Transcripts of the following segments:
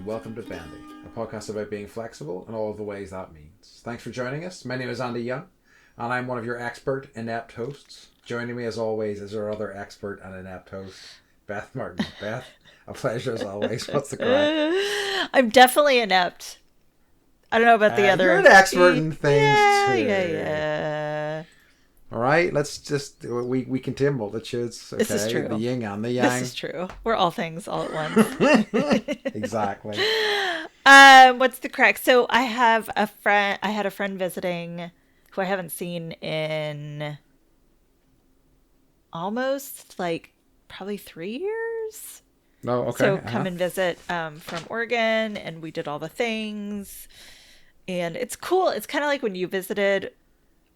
welcome to Bendy, a podcast about being flexible and all of the ways that means. Thanks for joining us. My name is Andy Young, and I'm one of your expert, inept hosts. Joining me as always is our other expert and inept host, Beth Martin. Beth, a pleasure as always. What's the crack? I'm definitely inept. I don't know about the other. You're an expert in things yeah, too. Yeah. All right, let's just we contain multitudes. Okay? This is true. The yin and the yang. This is true. We're all things all at once. Exactly. What's the crack? So I have a friend. I had a friend visiting who I haven't seen in almost probably 3 years. No, okay. So come and visit from Oregon, and we did all the things, and it's cool. It's kind of like when you visited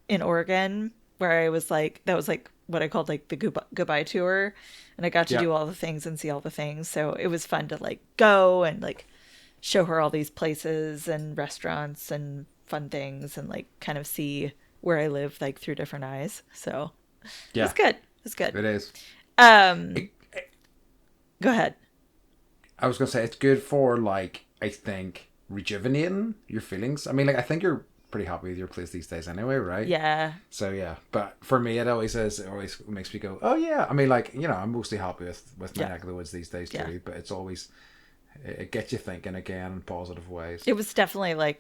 in Oregon, where I was that was what I called the goodbye tour, and I got to do all the things and see all the things. So it was fun to go and show her all these places and restaurants and fun things, and kind of see where I live through different eyes. So yeah, it's good. It's good. It is. Go ahead. I was gonna say it's good for I think rejuvenating your feelings. I mean, I think you're pretty happy with your place these days anyway, right? Yeah. So yeah, but for me, it always makes me go, oh yeah. I mean, I'm mostly happy with my neck of the woods these days too. But it's always it gets you thinking again in positive ways. It was definitely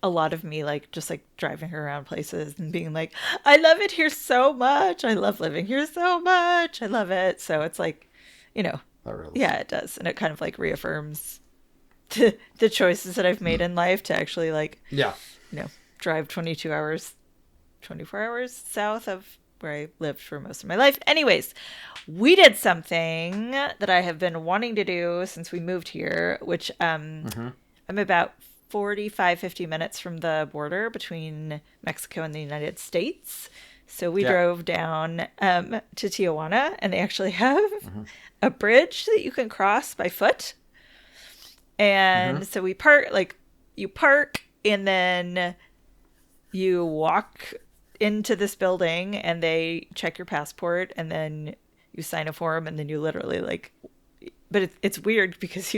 a lot of me just driving her around places and being I love it here so much. I love living here so much. I love it. So it's yeah, it does, and it kind of reaffirms the choices that I've made in life to actually drive 24 hours south of where I lived for most of my life. Anyways, we did something that I have been wanting to do since we moved here, which I'm about 50 minutes from the border between Mexico and the United States. So we drove down to Tijuana, and they actually have a bridge that you can cross by foot. And so we you park, and then you walk into this building, and they check your passport, and then you sign a form, and then you literally but it's weird because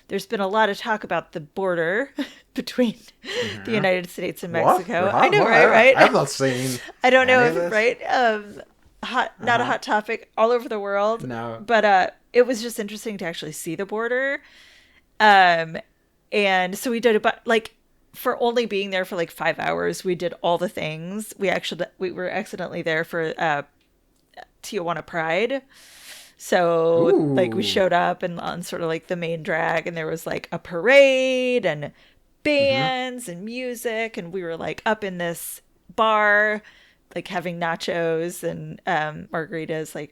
there's been a lot of talk about the border between the United States and Mexico. What? I know, right? I've not seen. I don't know, right? Not a hot topic all over the world. No, but it was just interesting to actually see the border. And so we did for only being there for 5 hours, we did all the things. We were accidentally there for Tijuana Pride. So we showed up and on sort of the main drag, and there was a parade and bands and music, and we were up in this bar having nachos and margaritas,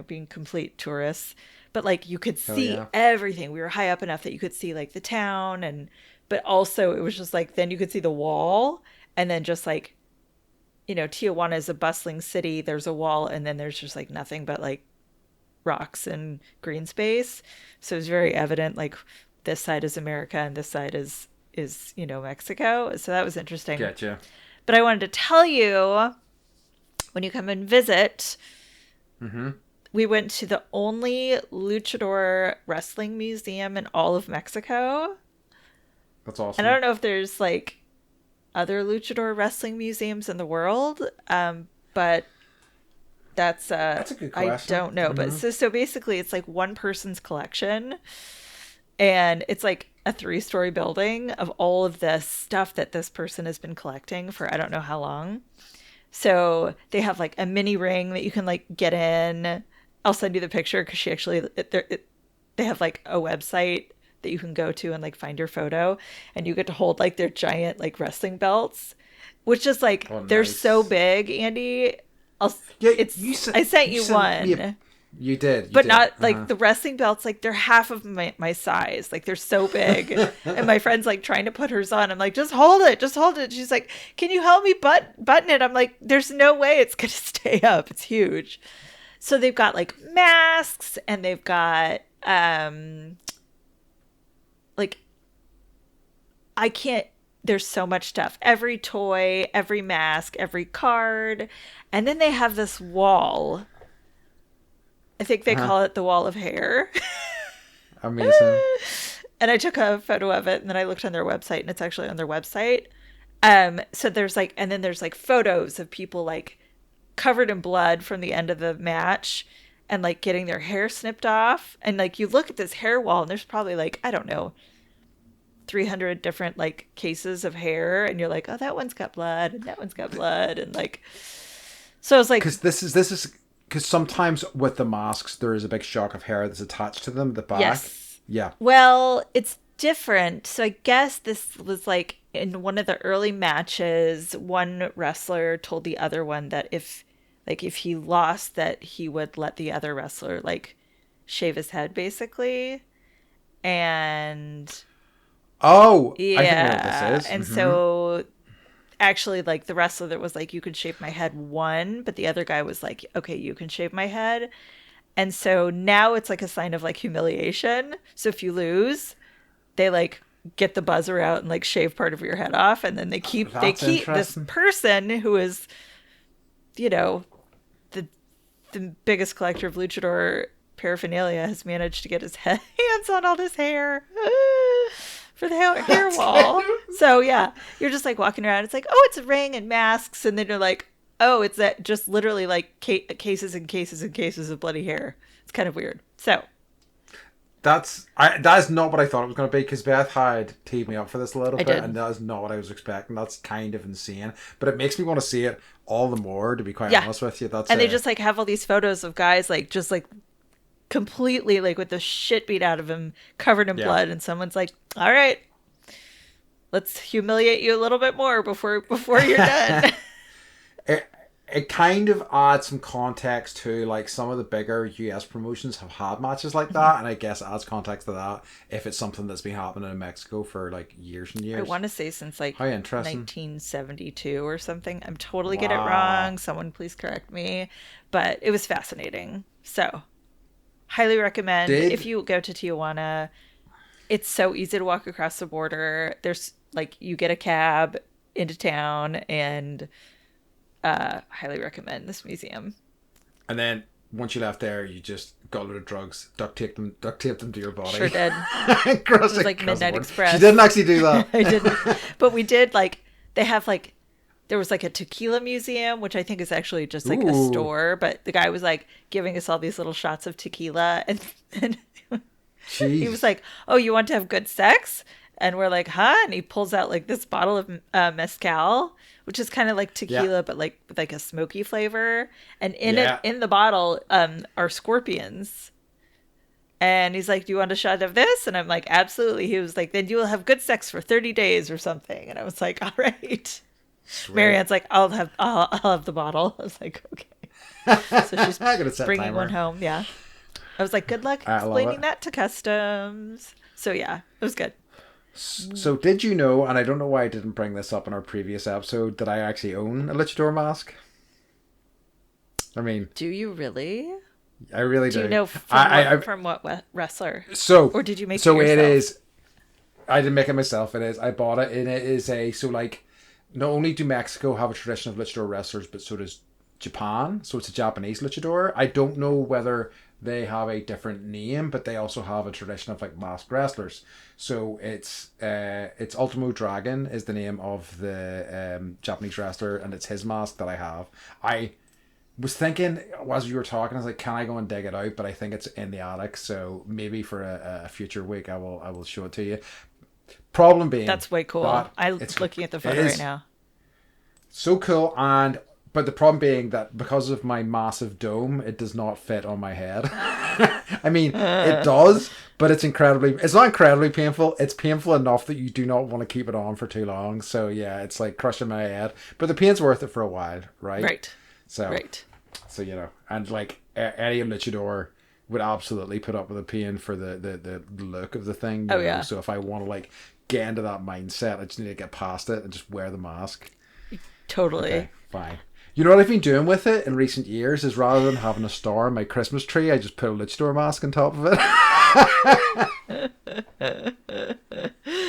being complete tourists. But you could see everything. We were high up enough that you could see the town, but also it was just then you could see the wall, and then just Tijuana is a bustling city. There's a wall, and then there's just nothing but rocks and green space. So it's very evident this side is America and this side is Mexico. So that was interesting. Gotcha. But I wanted to tell you, when you come and visit, we went to the only Luchadore wrestling museum in all of Mexico. That's awesome. And I don't know if there's other Luchadore wrestling museums in the world, but that's a good question. I don't know. But so basically it's one person's collection, and it's a 3-story building of all of this stuff that this person has been collecting for I don't know how long. So they have a mini ring that you can get in. I'll send you the picture because she actually they have a website that you can go to and find your photo, and you get to hold their giant wrestling belts, which is they're so big, Andy. I sent you one. You did. But not the wrestling belts, they're half of my size. They're so big. And my friend's trying to put hers on. I'm just hold it. Just hold it. She's can you help me button it? I'm there's no way it's going to stay up. It's huge. So they've got masks, and they've got there's so much stuff. Every toy, every mask, every card. And then they have this wall. I think they call it the wall of hair. Amazing. and I took a photo of it, and then I looked on their website, and it's actually on their website. So there's like, and then there's like photos of people like covered in blood from the end of the match and like getting their hair snipped off. And like you look at this hair wall and there's probably like, I don't know, 300 different like cases of hair, and you're like, oh, that one's got blood and that one's got blood, and like, so it's like, because this is because sometimes with the masks there is a big shock of hair that's attached to them at the back. yes, Yeah. well, it's different. So I guess this was like in one of the early matches, one wrestler told the other one that if he lost, that he would let the other wrestler like shave his head basically. And oh, yeah, I think I know what this is. and so actually like the wrestler that was like, you could shave my head, won, but the other guy was like, okay, you can shave my head. And so now it's like a sign of like humiliation. So if you lose, they like get the buzzer out and like shave part of your head off, and then they keep this person who is, you know, the biggest collector of luchador paraphernalia has managed to get his hands on all this hair for the hair wall. So yeah, you're just like walking around. It's like, oh, it's a ring and masks, and then you're like, oh, it's that just literally like cases and cases and cases of bloody hair. It's kind of weird. So that is not what I thought it was going to be, because Beth had teed me up for this a little bit, and that is not what I was expecting. That's kind of insane, but it makes me want to see it all the more, to be quite honest with you. That's, and they just like have all these photos of guys like just like completely like with the shit beat out of him, covered in blood, and someone's like, all right, let's humiliate you a little bit more before you're done. It kind of adds some context to like some of the bigger US promotions have had matches like that, and I guess it adds context to that if it's something that's been happening in Mexico for like years and years. I want to say since like how interesting, 1972 or something. I'm totally get it wrong. Someone please correct me, but it was fascinating. So highly recommend if you go to Tijuana. It's so easy to walk across the border. There's like, you get a cab into town, and highly recommend this museum. And then once you left there, you just got a load of drugs, duct taped them to your body. Sure did. It was like Midnight Express. She didn't actually do that. I didn't, but we did. Like, they have like, there was like a tequila museum, which I think is actually just like a store, but the guy was like giving us all these little shots of tequila, and he was like, oh, you want to have good sex? And we're like, huh? And he pulls out like this bottle of mezcal, which is kind of like tequila, but like with like a smoky flavor. And in it, in the bottle, are scorpions. And he's like, do you want a shot of this? And I'm like, absolutely. He was like, then you will have good sex for 30 days or something. And I was like, all right. Sweet. Marianne's like, I'll have the bottle. I was like, okay. So she's bringing one home. Yeah. I was like, good luck explaining that to customs. So yeah, it was good. So did you know, and I don't know why I didn't bring this up in our previous episode, that I actually own a luchador mask? I mean, do you really? I really do. Do you know from what wrestler? So, or did you make it yourself? It is. I didn't make it myself. It is. I bought it, and it is not only do Mexico have a tradition of luchador wrestlers, but so does Japan. So it's a Japanese luchador. I don't know whether they have a different name, but they also have a tradition of like masked wrestlers. So it's Ultimo Dragon is the name of the Japanese wrestler, and it's his mask that I have. I was thinking as you were talking, I was like, can I go and dig it out? But I think it's in the attic, so maybe for a future week I will show it to you. Problem being, that's way cool. I'm looking at the photo right now. So cool, but the problem being that because of my massive dome, it does not fit on my head. I mean, it does, but it's not incredibly painful. It's painful enough that you do not want to keep it on for too long. So yeah, it's like crushing my head. But the pain's worth it for a while, right? Right. So and like any luchador would absolutely put up with a pain for the look of the thing. You know? So if I want to like get into that mindset, I just need to get past it and just wear the mask. Totally. Okay, fine. You know what I've been doing with it in recent years is rather than having a star on my Christmas tree, I just put a luchador mask on top of it.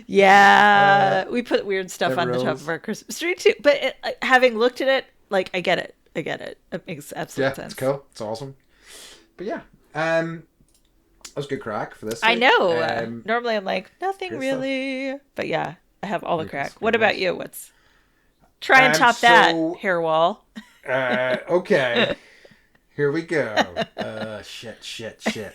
Yeah, we put weird stuff on the top of our Christmas tree too. But having looked at it, like I get it. It makes absolute sense. It's cool. It's awesome. But yeah, That was good crack for this I week. know. Normally I'm like, nothing good really. But yeah, I have all the crack. Good What about ones. you? Try and top that hair wall. Okay. Here we go. Shit.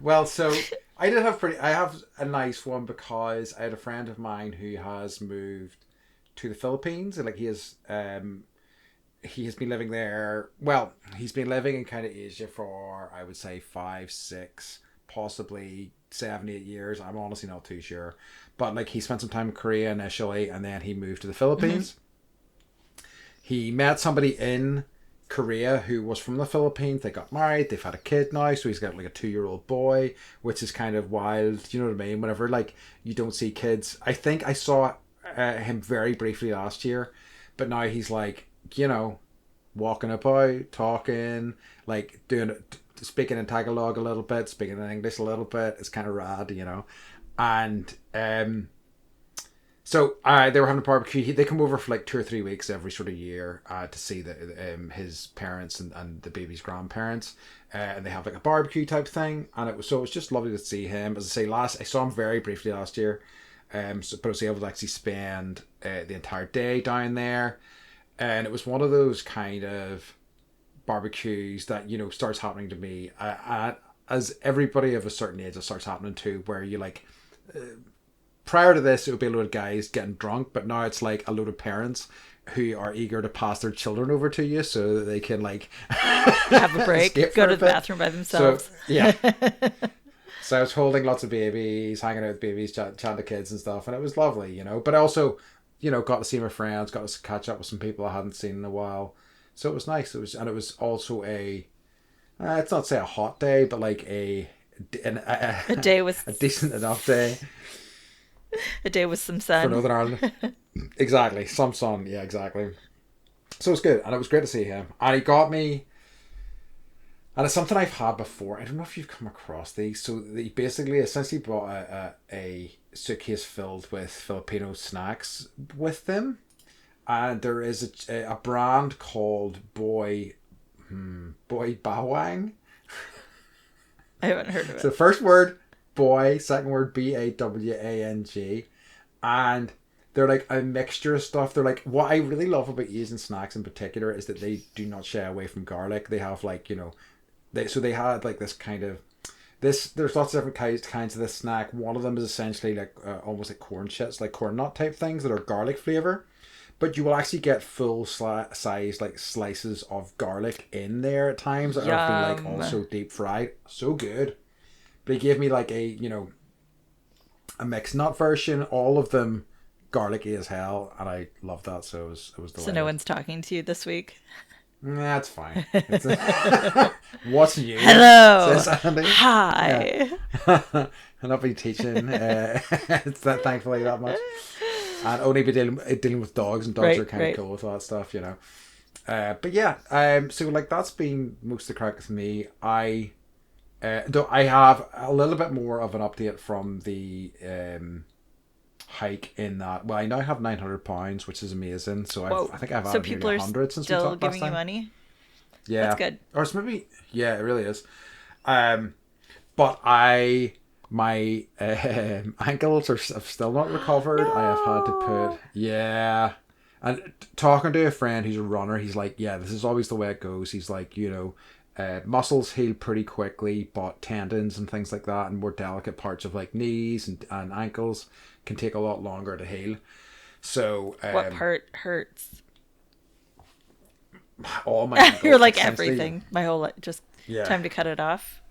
Well, so I have a nice one because I had a friend of mine who has moved to the Philippines, and like he has been living there. Well, he's been living in kind of Asia for, I would say, 5, 6, possibly 7, 8 years. I'm honestly not too sure. But like he spent some time in Korea initially, and then he moved to the Philippines. Mm-hmm. He met somebody in Korea who was from the Philippines. They got married. They've had a kid now, so he's got like a 2-year-old boy, which is kind of wild. You know what I mean? Whenever like you don't see kids, I think I saw him very briefly last year, but now he's like, you know, walking about, talking, like doing it, speaking in Tagalog a little bit, speaking in English a little bit. It's kind of rad, you know. And so they were having a barbecue. They come over for like 2 or 3 weeks every sort of year to see his parents and the baby's grandparents, and they have like a barbecue type thing. And it was just lovely to see him. As I say, I saw him very briefly last year, but I was able to actually spend the entire day down there. And it was one of those kind of barbecues that, you know, starts happening to me as everybody of a certain age, it starts happening to, where you like, prior to this, it would be a load of guys getting drunk, but now it's like a load of parents who are eager to pass their children over to you so that they can like have a break, go to the bathroom by themselves. So, yeah. So I was holding lots of babies, hanging out with babies, chatting to kids and stuff, and it was lovely, you know. But I also, you know, got to see my friends, got to catch up with some people I hadn't seen in a while. So it was nice. It was also it's not say a hot day, but like a day with a decent enough day. A day with some sun. For Northern Ireland. Exactly. Some sun. Yeah, exactly. So it was good. And it was great to see him. And he got me, and it's something I've had before. I don't know if you've come across these. So he basically essentially brought a suitcase filled with Filipino snacks with them. And there is a brand called Boy Bawang. I haven't heard of it. So first word, boy, second word, Bawang. And they're like a mixture of stuff. They're like, what I really love about Asian snacks in particular is that they do not shy away from garlic. They have like, you know, they had like this kind of, there's lots of different kinds of this snack. One of them is essentially like almost like corn chips, like corn nut type things that are garlic flavor. But you will actually get full size like slices of garlic in there at times that have been like also deep fried. So good. But he gave me like a, you know, a mixed nut version. All of them garlicky as hell, and I love that. So it was delightful. So no one's talking to you this week? That's fine. What's new? Hello. Says Andy. Hi. Yeah. I'll not be teaching. It's that thankfully that much. And only be dealing with dogs, and dogs are kind of cool with all that stuff, you know. But yeah, so like that's been most of the crack with me. I have a little bit more of an update from the hike in that. Well, I now have £900, which is amazing. So I think I've added nearly 100 since we talked last time. Still giving you money. Yeah, that's good. Or it's maybe it really is. But my ankles have still not recovered. No. I have had to put and talking to a friend who's a runner, he's like, yeah, this is always the way it goes. He's like, you know, muscles heal pretty quickly, but tendons and things like that and more delicate parts of like knees and ankles can take a lot longer to heal. So what part hurts? All my ankles. You're like everything. My whole life, just time to cut it off.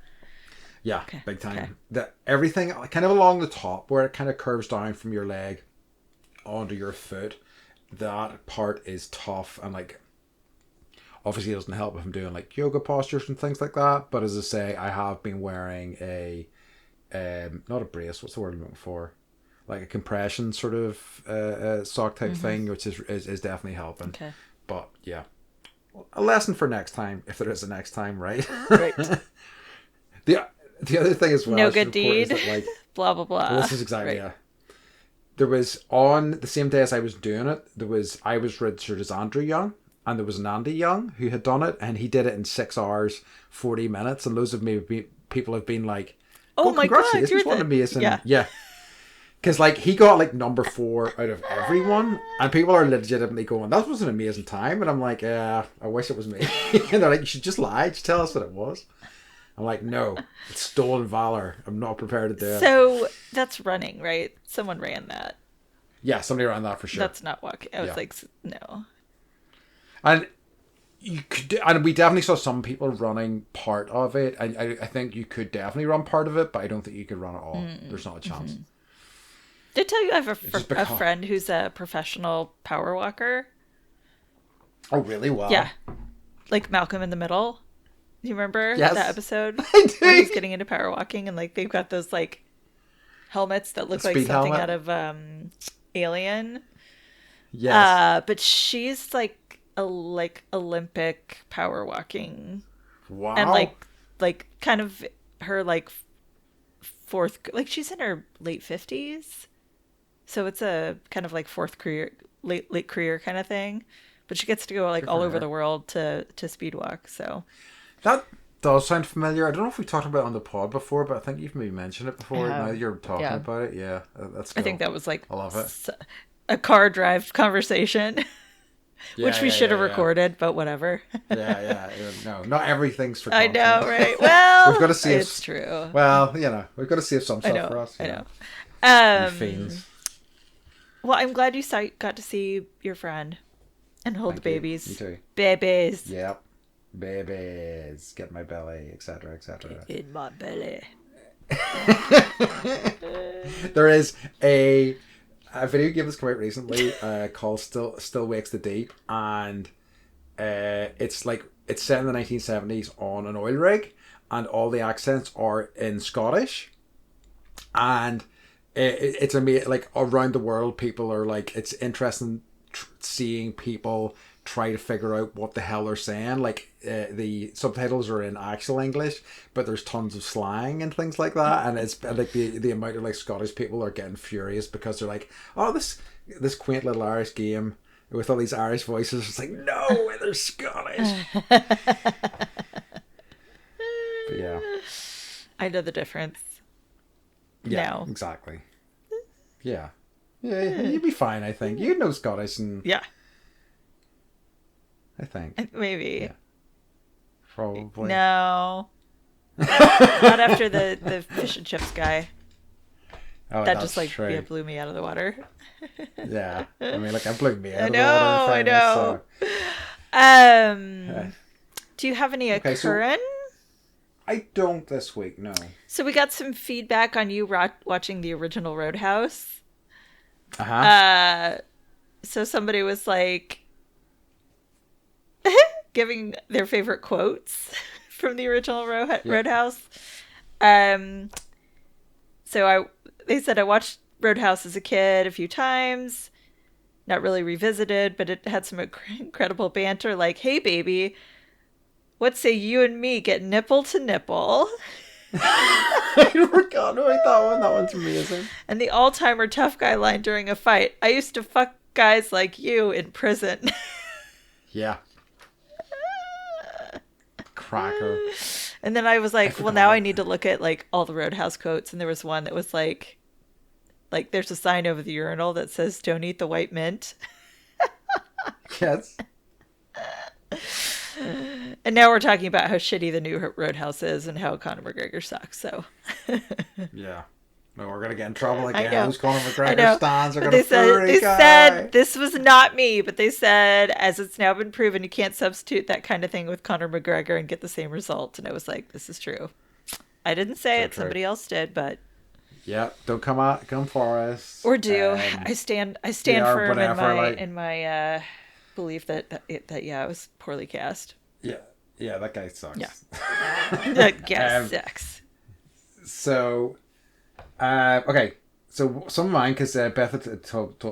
Yeah, okay. Big time. Okay. Everything kind of along the top where it kind of curves down from your leg onto your foot, that part is tough, and like obviously it doesn't help if I'm doing like yoga postures and things like that. But as I say, I have been wearing a not a brace, what's the word I'm looking for? Like a compression sort of sock type thing, which is definitely helping. Okay. But yeah. A lesson for next time, if there is a next time, right? Right. The other thing as well, no good deed, that, like, blah blah blah. Well, this is exactly There was on the same day as I was doing it, I was registered as Andrew Young, and there was an Andy Young who had done it, and he did it in 6 hours 40 minutes, and loads of people have been like, oh my God, congratulations, what an amazing, yeah. yeah. Because, like, he got, like, number 4 out of everyone. And people are legitimately going, that was an amazing time. And I'm like, I wish it was me. And they're like, you should just lie. Just tell us what it was. I'm like, no, it's stolen valor. I'm not prepared to do it. So that's running, right? Someone ran that. Yeah, somebody ran that for sure. That's not walking. I was like, no. And we definitely saw some people running part of it. I think you could definitely run part of it, but I don't think you could run it all. There's not a chance. Did I tell you I have a friend who's a professional power walker? Oh, really? Wow. Yeah. Like Malcolm in the Middle. You remember that episode? I do. When he's getting into power walking and like they've got those like helmets that look like something out of Alien. Yes. But she's like Olympic power walking. Wow. And like kind of her like fourth, like she's in her late 50s. So it's a kind of like fourth career, late career kind of thing. But she gets to go like all over the world to speed walk. So that does sound familiar. I don't know if we talked about it on the pod before, but I think you've maybe mentioned it before. Now that you're talking about it, yeah, that's cool. I think that was like I love it. A car drive conversation, which we should have recorded, but whatever. No, not everything's for content. I know, right? Well, we've got to see it's true. Well, we've got to save some stuff for us. I know. Fiends. Well, I'm glad you got to see your friend and hold the babies. Me too. Babies. Yep. Babies. Get my belly, etc., etc. In my belly. There is a video game that's come out recently called Still Wakes the Deep, and it's set in the 1970s on an oil rig, and all the accents are in Scottish, and it's amazing. Like around the world, people are like, it's interesting seeing people try to figure out what the hell they're saying. Like the subtitles are in actual English, but there's tons of slang and things like that, and it's like the amount of like Scottish people are getting furious because they're like, oh, this quaint little Irish game with all these Irish voices. It's like, no, they're Scottish. But yeah, I know the difference. Yeah, now. Exactly. Yeah, you'd be fine. I think you know Scottish, and I think maybe. Yeah. Probably. No. Not after the fish and chips guy. Oh, that just like blew me out of the water. Yeah. I mean, like, I blew me out of the water. I know. So. Do you have any current? I don't this week, no. So we got some feedback on you watching the original Roadhouse. So somebody was like giving their favorite quotes from the original Roadhouse. They said I watched Roadhouse as a kid a few times, not really revisited, but it had some incredible banter like, hey baby, what say you and me get nipple to nipple? I forgot about that one. That one's amazing. And the all-timer tough guy line during a fight. I used to fuck guys like you in prison. Yeah. Cracker. And then I was like, well, now I need to look at like all the Roadhouse quotes. And there was one that was like there's a sign over the urinal that says, don't eat the white mint. Yes. And now we're talking about how shitty the new Roadhouse is and how Conor McGregor sucks. So. Yeah. No, we're gonna get in trouble again. I know. Those Conor McGregor stands are gonna they said this was not me, but they said, as it's now been proven, you can't substitute that kind of thing with Conor McGregor and get the same result. And I was like, this is true. I didn't say it. True. Somebody else did, but. Yeah, don't come for us. Or do. I stand firm in my belief that it was poorly cast. Yeah, that guy sucks. Yeah. That guy sucks. So, okay. So some of mine, because Beth had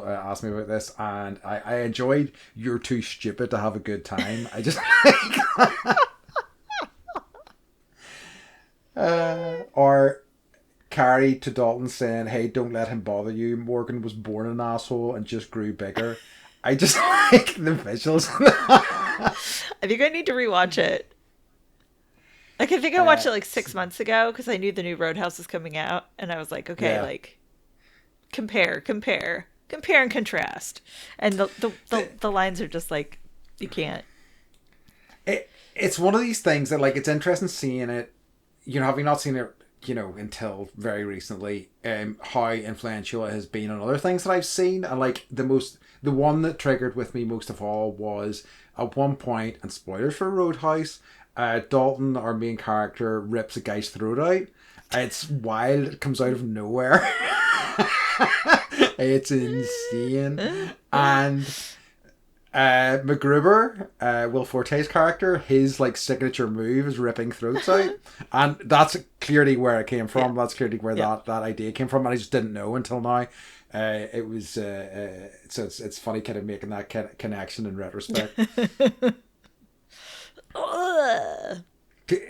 asked me about this, and I enjoyed "You're Too Stupid to Have a Good Time." I just or Carrie to Dalton saying, "Hey, don't let him bother you. Morgan was born an asshole and just grew bigger." I just like the visuals. I think I need to rewatch it. Like, I think I watched it like 6 months ago because I knew the new Roadhouse was coming out, and I was like, okay, Yeah. like, compare and contrast, and the lines are just like, you can't. It's one of these things that, like, it's interesting seeing it, you know, having not seen it, you know, until very recently, how influential it has been on other things that I've seen. And, like, the one that triggered with me most of all was at one point, and spoilers for Roadhouse, Dalton, our main character, rips a guy's throat out. It's wild. It comes out of nowhere. It's insane. And MacGruber, Will Forte's character, his like signature move is ripping throats out, and that's clearly where it came from. That's clearly where that idea came from, and I just didn't know until now. It was so it's funny kind of making that connection in retrospect.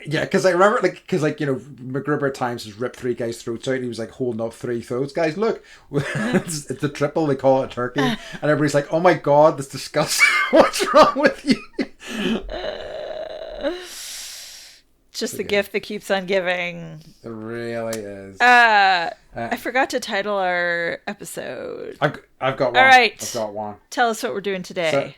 Yeah, because I remember, you know, MacGruber at times has ripped 3 guys' throats out, and he was like holding up 3 throats. Guys, look, it's the triple. They call it a turkey, and everybody's like, "Oh my god, that's disgusting! What's wrong with you?" Just the gift that keeps on giving. It really is. I forgot to title our episode. I've got one. All right, I've got one. Tell us what we're doing today.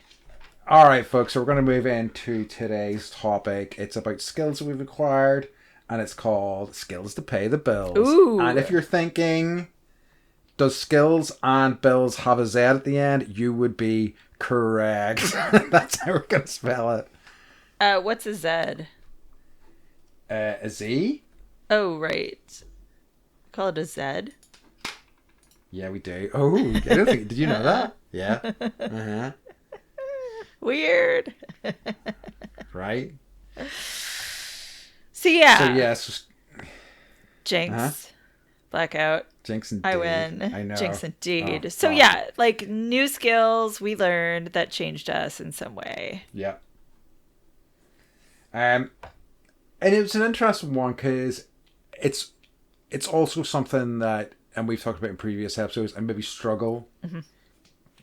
All right, folks, so we're going to move into today's topic. It's about skills that we've acquired, and it's called Skills to Pay the Bills. Ooh. And if you're thinking, does skills and bills have a Z at the end? You would be correct. That's how we're going to spell it. What's a Z? A Z? Oh, right. Call it a Z? Yeah, we do. Oh, I don't think, did you know that? Yeah. Uh-huh. Weird. Right? So, yeah. So, yes. Jinx. Uh-huh. Blackout. Jinx indeed. I win. I know. Jinx indeed. Oh, so, God. yeah, like new skills we learned that changed us in some way. Yeah. And it was an interesting one because it's also something that, and we've talked about in previous episodes, I maybe struggle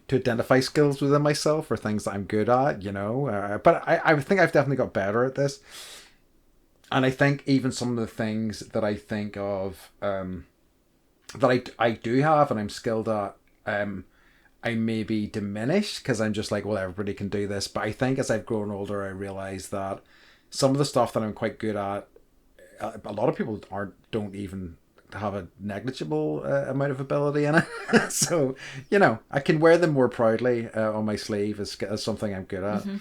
to identify skills within myself or things that I'm good at, you know. But I think I've definitely got better at this. And I think even some of the things that I think of that I do have and I'm skilled at, I maybe diminish because I'm just like, well, everybody can do this. But I think as I've grown older, I realize that some of the stuff that I'm quite good at, a lot of people don't even have a negligible amount of ability in it. So, you know, I can wear them more proudly on my sleeve as something I'm good at. Mm-hmm.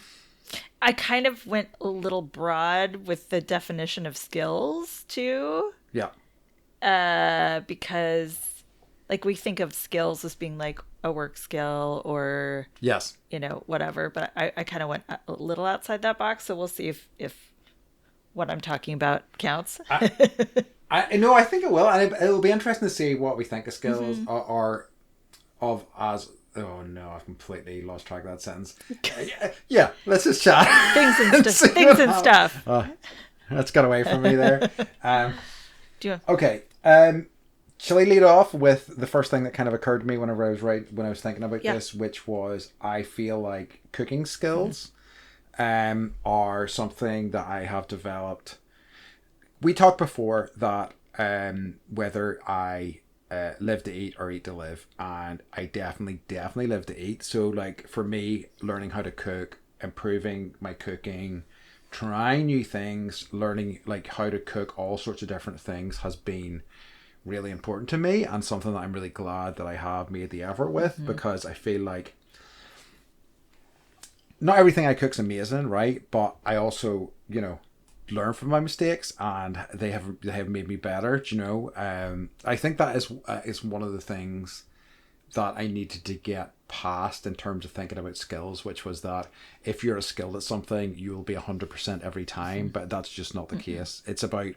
I kind of went a little broad with the definition of skills too. Yeah. Because like we think of skills as being like a work skill or, yes, you know, whatever. But I kind of went a little outside that box. So we'll see if what I'm talking about counts. I know, I think it will, and it'll be interesting to see what we think of skills are of as. Oh no, I've completely lost track of that sentence. Yeah, let's just chat. Things and stuff. Oh, that's got away from me there. Do you? Okay. Shall I lead off with the first thing that kind of occurred to me when I was thinking about this, which was I feel like cooking skills are something that I have developed. We talked before that whether I live to eat or eat to live, and I definitely live to eat. So like for me, learning how to cook, improving my cooking, trying new things, learning like how to cook all sorts of different things has been really important to me, and something that I'm really glad that I have made the effort with, because I feel like not everything I cook's amazing, right? But I also, you know, learn from my mistakes, and they have made me better. You know, I think that is one of the things that I needed to get past in terms of thinking about skills, which was that if you're skilled at something, you will be 100% every time, but that's just not the case. It's about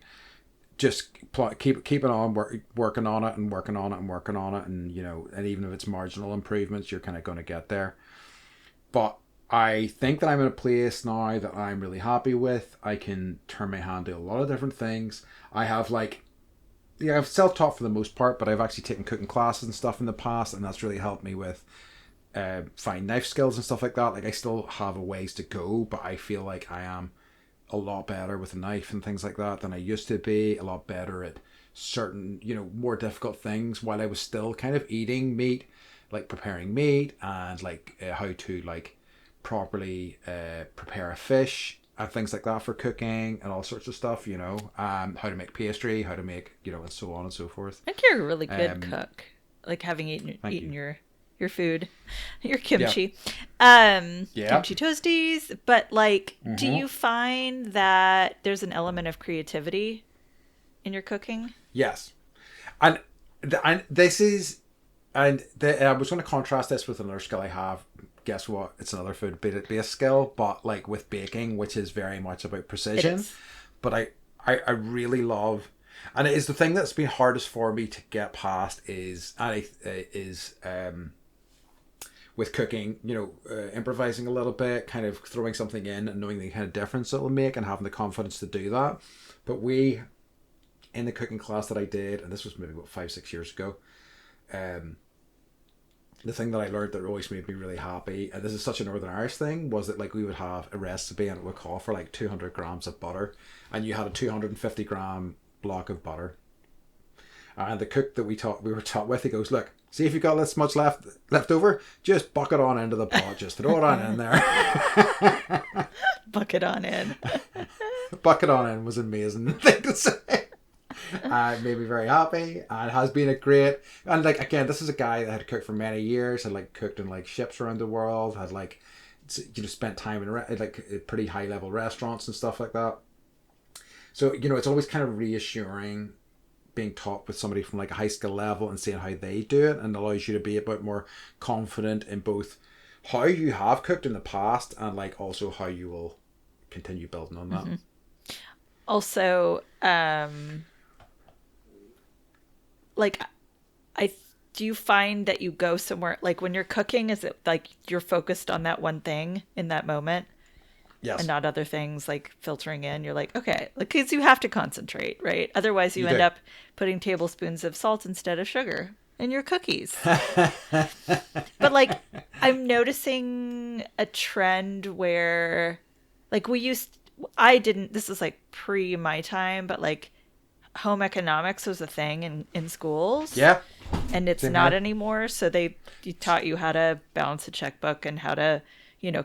just keeping on working on it and working on it and working on it, and you know, and even if it's marginal improvements, you're kind of going to get there. But I think that I'm in a place now that I'm really happy with. I can turn my hand to a lot of different things. I have I've self-taught for the most part, but I've actually taken cooking classes and stuff in the past, and that's really helped me with fine knife skills and stuff like that. Like I still have a ways to go, but I feel like I am a lot better with a knife and things like that than I used to be. A lot better at certain, more difficult things while I was still kind of eating meat, like preparing meat and like how to like properly prepare a fish and things like that for cooking and all sorts of stuff, how to make pastry, how to make, and so on and so forth. I think you're a really good cook, like having eaten your food, your kimchi, kimchi toasties. But like, do you find that there's an element of creativity in your cooking? Yes, and this is, I was going to contrast this with another skill I have. Guess what? It's another food-based skill, but like with baking, which is very much about precision. But I really love, and it is the thing that's been hardest for me to get past is with cooking, improvising a little bit, kind of throwing something in and knowing the kind of difference it will make and having the confidence to do that. But in the cooking class that I did, and this was maybe about 5-6 years ago, the thing that I learned that always made me really happy, and this is such a Northern Irish thing, was that like we would have a recipe and it would call for like 200 grams of butter, and you had a 250 gram block of butter. And the cook that we were taught with, he goes, look, see if you've got this much left over, just buck it on into the pot, just throw it on in there. Buck it on in. Buck it on in was an amazing thing to say. Made me very happy, and has been a great, and like again, this is a guy that had cooked for many years, had like cooked in like ships around the world, had like spent time in like pretty high level restaurants and stuff like that. So it's always kind of reassuring being taught with somebody from like a high skill level and seeing how they do it, and allows you to be a bit more confident in both how you have cooked in the past and like also how you will continue building on that. Also, like, do you find that you go somewhere, like when you're cooking, is it like you're focused on that one thing in that moment? Yes. And not other things like filtering in. You're like, okay, because you have to concentrate, right? Otherwise you end up putting tablespoons of salt instead of sugar in your cookies. But like, I'm noticing a trend where like this is like pre my time, but like home economics was a thing in schools. Yeah. And it's not anymore. So they taught you how to balance a checkbook and how to,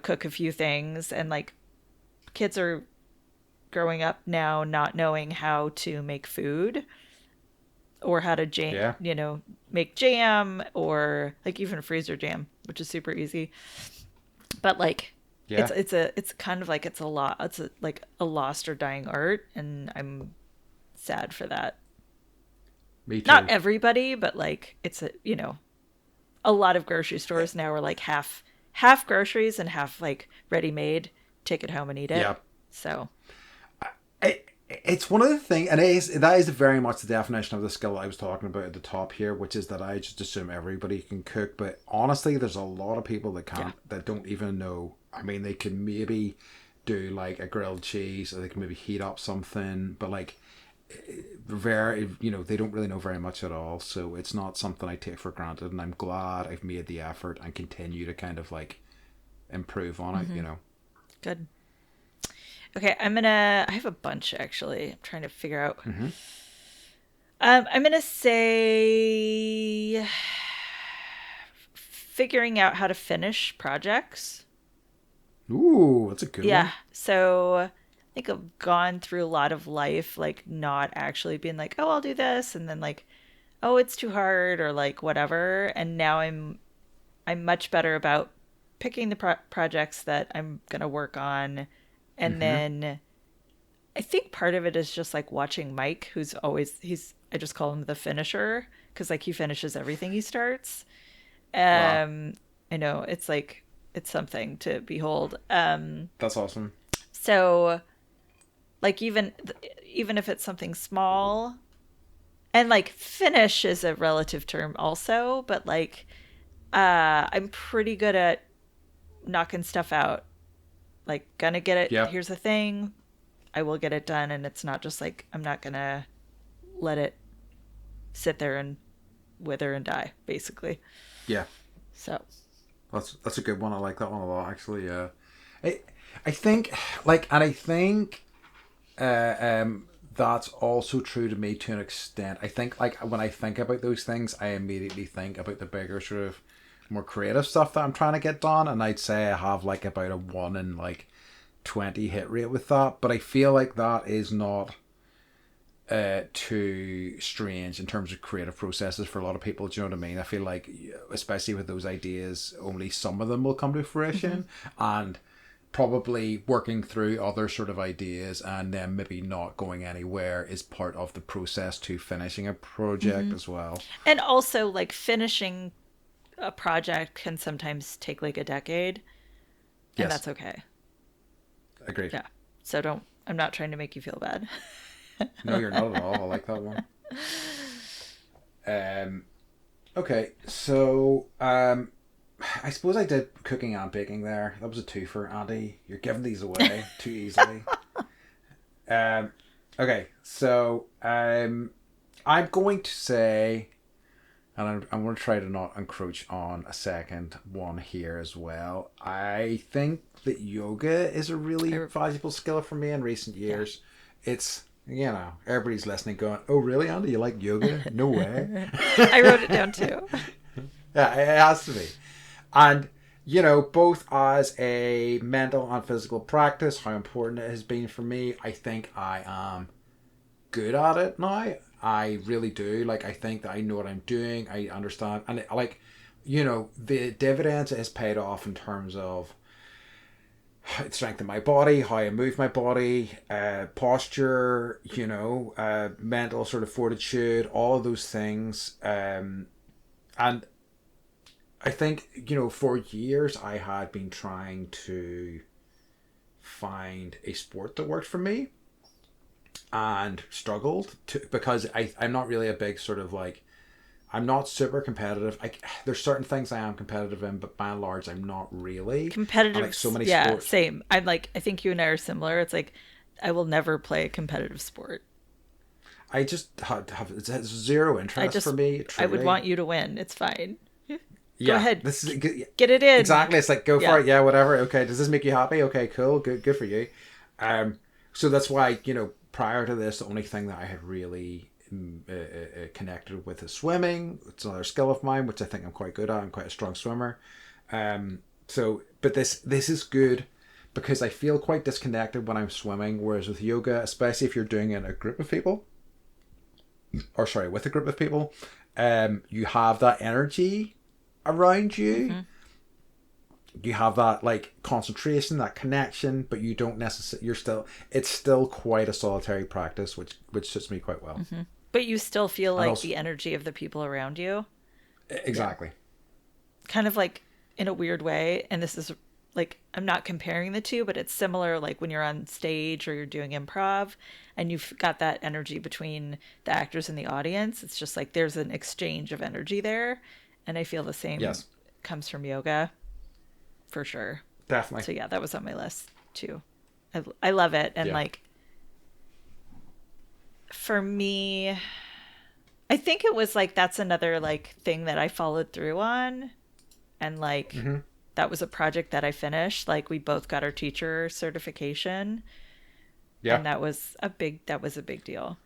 cook a few things. And like kids are growing up now not knowing how to make food or how to make jam or like even freezer jam, which is super easy. But like it's kind of like it's like a lost or dying art, and I'm sad for that. Me too. Not everybody, but like it's a lot of grocery stores now are like half groceries and half like ready made. Take it home and eat it. Yeah. So it's one of the things, and that is very much the definition of the skill I was talking about at the top here, which is that I just assume everybody can cook, but honestly there's a lot of people that can't, that don't even know. I mean, they can maybe do like a grilled cheese, or they can maybe heat up something, but like very, they don't really know very much at all. So it's not something I take for granted, and I'm glad I've made the effort and continue to kind of like improve on it. Good. Okay, I have a bunch actually. I'm trying to figure out. I'm gonna say figuring out how to finish projects. Ooh, that's a good one. Yeah. So I think I've gone through a lot of life, like not actually being like, oh, I'll do this, and then like, oh, it's too hard, or like whatever. And now I'm much better about picking the projects that I'm gonna work on, and then I think part of it is just like watching Mike, who's always I just call him the finisher because like he finishes everything he starts. Wow. I know it's like it's something to behold. That's awesome. So, like even if it's something small, and like finish is a relative term also, but like I'm pretty good at knocking stuff out. Like, gonna get it. Yep. Here's the thing. I will get it done, and it's not just like I'm not gonna let it sit there and wither and die, basically. Yeah. So. That's a good one. I like that one a lot, actually. I think like, and I think That's also true to me to an extent. I think like when I think about those things, I immediately think about the bigger sort of more creative stuff that I'm trying to get done, and I'd say I have like about a 1 in like 20 hit rate with that. But I feel like that is not too strange in terms of creative processes for a lot of people. Do you know what I mean? I feel like, especially with those ideas, only some of them will come to fruition, and probably working through other sort of ideas and then maybe not going anywhere is part of the process to finishing a project as well. And also, like, finishing a project can sometimes take like a decade, and Yes, that's okay. agreed. Yeah. So I'm not trying to make you feel bad. No, you're not at all. I like that one. Okay, so I suppose I did cooking and baking there. That was a twofer, Andy. You're giving these away too easily. Okay, so I'm going to say, and I'm going to try to not encroach on a second one here as well. I think that yoga is a really valuable skill for me in recent years. Yeah. It's, you know, everybody's listening going, oh, really, Andy? You like yoga? No way. I wrote it down too. Yeah, it has to be. And, you know, both as a mental and physical practice, how important it has been for me, I think I am good at it now. I really do. Like, I think that I know what I'm doing. I understand. And, like, you know, the dividends it has paid off in terms of strength in my body, how I move my body, posture, you know, mental sort of fortitude, all of those things. And I think, you know, for years I had been trying to find a sport that worked for me and struggled to, because I'm not really a big sort of like, I'm not super competitive. There's certain things I am competitive in, but by and large, I'm not really. Competitive, like so many yeah, sports. same. I'm like, I think you and I are similar. It's like, I will never play a competitive sport. I just have it's zero interest for me. Truly. I would want you to win. It's fine. Yeah, go ahead. This is get it in. Exactly. It's like, go for it. Yeah, whatever. Okay. Does this make you happy? Okay, cool. Good for you. So that's why, you know, prior to this, the only thing that I had really connected with is swimming. It's another skill of mine, which I think I'm quite good at. I'm quite a strong swimmer. But this is good because I feel quite disconnected when I'm swimming. Whereas with yoga, especially if you're doing it in a group of people, with a group of people, you have that energy around you. Mm-hmm. You have that like concentration, that connection, but you don't necessarily. It's still quite a solitary practice, which suits me quite well. Mm-hmm. But you still feel like the energy of the people around you. Exactly. Yeah. Kind of like in a weird way, and this is like, I'm not comparing the two, but it's similar. Like when you're on stage or you're doing improv, and you've got that energy between the actors and the audience. It's just like there's an exchange of energy there. And I feel the same comes from yoga, for sure. Definitely. So yeah, that was on my list too. I love it. And like, for me, I think it was like, that's another like thing that I followed through on. And like, that was a project that I finished. Like we both got our teacher certification. Yeah. And that was a big deal.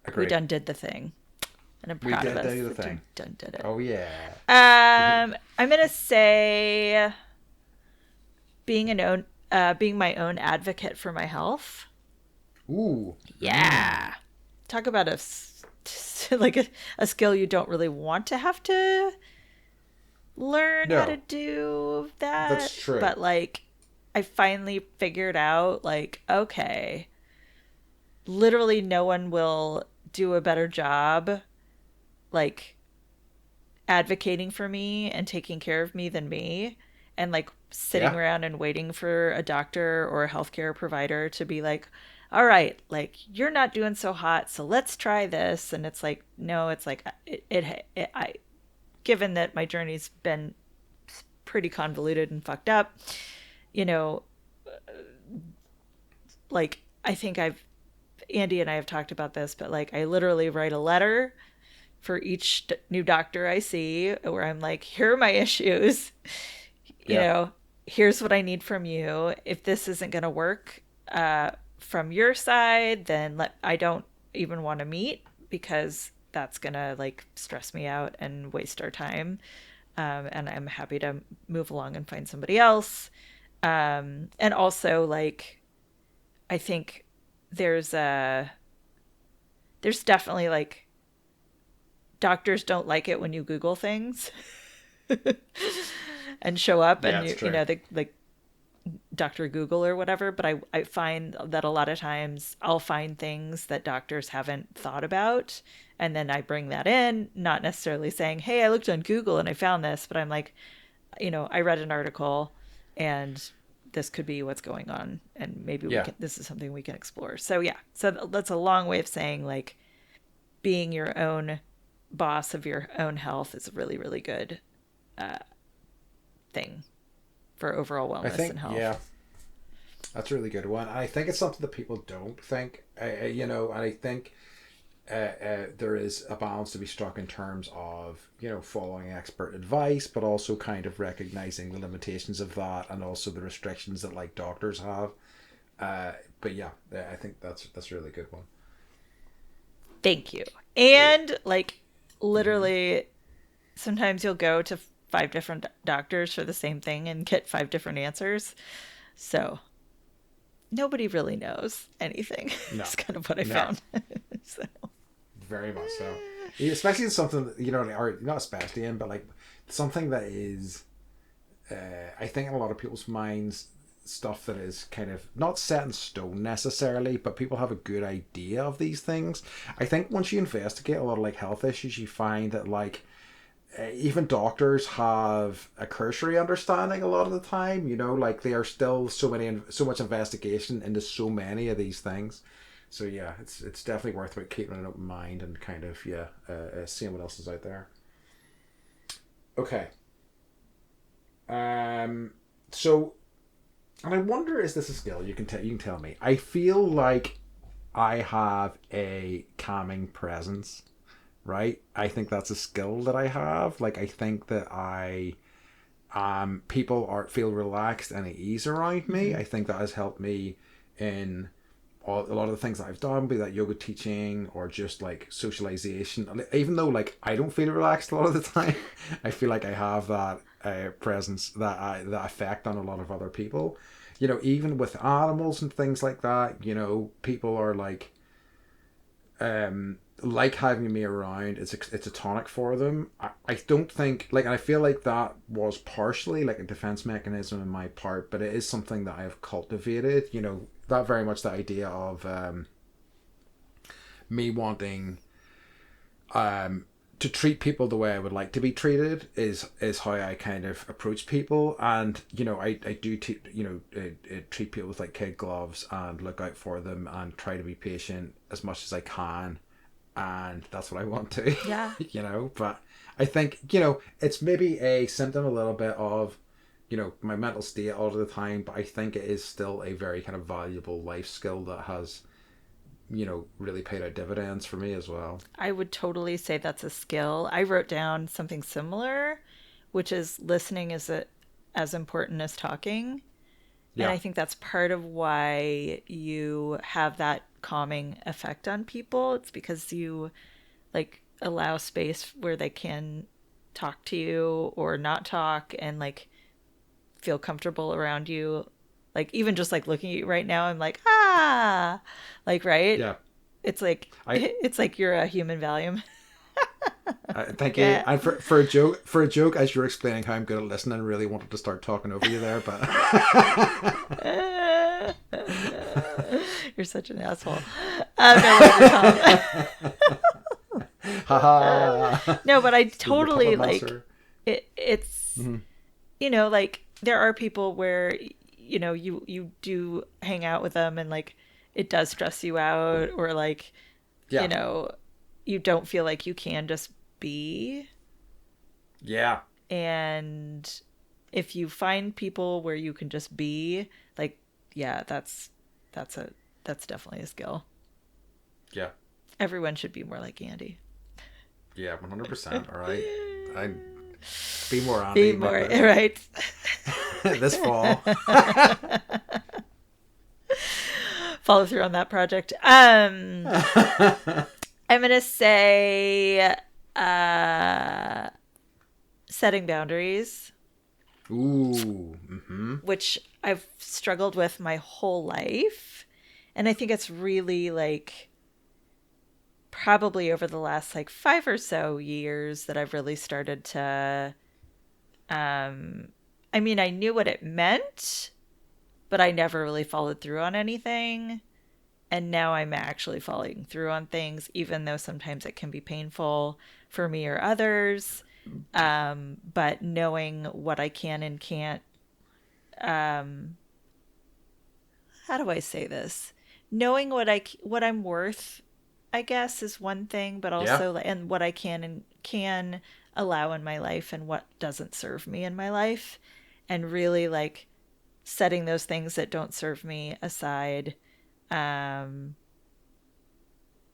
Agreed. We did the thing. And I'm proud of us. We did it. Oh, yeah. I'm going to say being my own advocate for my health. Ooh. Yeah. Talk about a skill you don't really want to have to learn how to do that. That's true. But like, I finally figured out like, okay, literally no one will do a better job like advocating for me and taking care of me than me, and like sitting around and waiting for a doctor or a healthcare provider to be like, all right, like you're not doing so hot, so let's try this. And it's like, no, it's like I given that my journey's been pretty convoluted and fucked up, you know, like I think Andy and I have talked about this, but like I literally write a letter for each new doctor I see where I'm like, here are my issues. You know, here's what I need from you. If this isn't going to work from your side, then I don't even want to meet, because that's gonna like stress me out and waste our time. And I'm happy to move along and find somebody else. And also, like, I think there's definitely like, doctors don't like it when you Google things and show up, and it's you know, true. they like Dr. Google or whatever. But I find that a lot of times I'll find things that doctors haven't thought about, and then I bring that in, not necessarily saying, hey, I looked on Google and I found this, but I'm like, you know, I read an article and this could be what's going on, and maybe Yeah. this is something we can explore. So yeah, so that's a long way of saying, like, being your own boss of your own health is a really, really good thing for overall I wellness think, and health. yeah, that's a really good one. I think it's something that people don't think, you know, and I think there is a balance to be struck in terms of, you know, following expert advice, but also kind of recognizing the limitations of that, and also the restrictions that like doctors have. But yeah, I think that's a really good one. Thank you. And like, literally, sometimes you'll go to 5 different doctors for the same thing and get 5 different answers. So nobody really knows anything. No, It's kind of what I no, found. So very much so. Especially in something that, you know, or not especially in, but like something that is, I think in a lot of people's minds, stuff that is kind of not set in stone necessarily, but people have a good idea of these things. I think once you investigate a lot of like health issues, you find that like even doctors have a cursory understanding a lot of the time. You know, like there are still so much investigation into so many of these things. So yeah, it's definitely worth it, keeping an open mind and kind of seeing what else is out there. Okay. So, and I wonder, is this a skill? You can tell me. I feel like I have a calming presence, right? I think that's a skill that I have. Like, I think that people feel relaxed and at ease around me. I think that has helped me in a lot of the things that I've done, be that yoga teaching or just like socialization. Even though like I don't feel relaxed a lot of the time, I feel like I have that presence, that effect on a lot of other people. You know, even with animals and things like that. You know, people are like having me around. It's a tonic for them. I don't think like, and I feel like that was partially like a defense mechanism in my part, but it is something that I have cultivated. You know, that very much the idea of me wanting to treat people the way I would like to be treated is how I kind of approach people. And you know, I do treat people with like kid gloves and look out for them and try to be patient as much as I can, and that's what I want to. yeah, You know, but I think, you know, it's maybe a symptom a little bit of, you know, my mental state all of the time, but I think it is still a very kind of valuable life skill that has, you know, really paid out dividends for me as well. I would totally say that's a skill. I wrote down something similar, which is listening is as important as talking. And Yeah. I think that's part of why you have that calming effect on people. It's because you like allow space where they can talk to you or not talk, and like feel comfortable around you. Like, even just like looking at you right now, I'm like, ah, like, right? Yeah. It's like I it's like you're a human Valium. thank you. Yeah. And for a joke, as you're explaining how I'm good at listening, I really wanted to start talking over you there, but You're such an asshole. No, haha. no, but I The totally puppet like master. it's, Mm-hmm. you know, like there are people where, you know, you do hang out with them and like it does stress you out, or like, you Yeah. know, you don't feel like you can just be. Yeah. And if you find people where you can just be, like, yeah, that's a that's definitely a skill. Yeah. Everyone should be more like Andy. Yeah. 100%. All right. I be more Be Andy more with right. this fall. follow through on that project. I'm gonna say setting boundaries. Ooh. Mm-hmm. Which I've struggled with my whole life. And I think it's really like probably over the last like 5 or so years that I've really started to I mean, I knew what it meant, but I never really followed through on anything. And now I'm actually following through on things, even though sometimes it can be painful for me or others. But knowing what I can and can't, how do I say this? Knowing what I'm worth, I guess, is one thing, but Yeah. also and what I can and can allow in my life and what doesn't serve me in my life, and really like setting those things that don't serve me aside, um,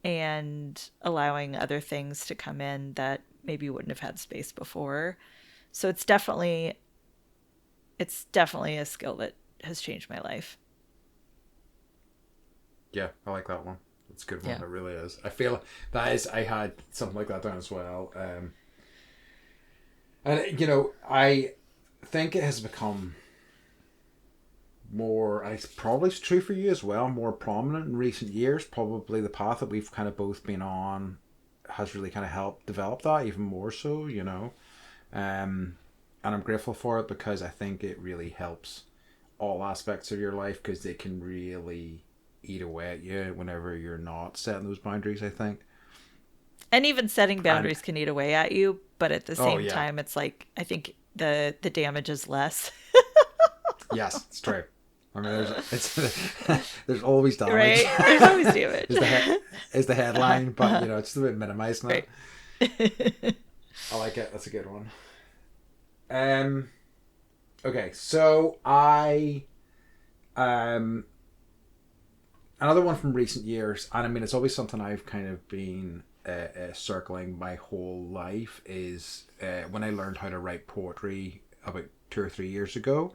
and allowing other things to come in that maybe wouldn't have had space before. So it's definitely a skill that has changed my life. Yeah, I like that one. It's a good one. Yeah. It really is. I feel that is. I had something like that down as well. And I think it has become more, and it's probably true for you as well, more prominent in recent years. Probably the path that we've kind of both been on has really kind of helped develop that even more so. And I'm grateful for it because I think it really helps all aspects of your life because they can really eat away at you whenever you're not setting those boundaries, I think. And even setting And boundaries can eat away at you, but at the oh same yeah, time, it's like I think the damage is less, yes, it's true. I mean, there's always damage. right? There's always damage. is the is the headline, but it's a bit minimizing it. Right. I like it. That's a good one. Okay, so I another one from recent years, and I mean it's always something I've kind of been circling my whole life is when I learned how to write poetry about 2 or 3 years ago,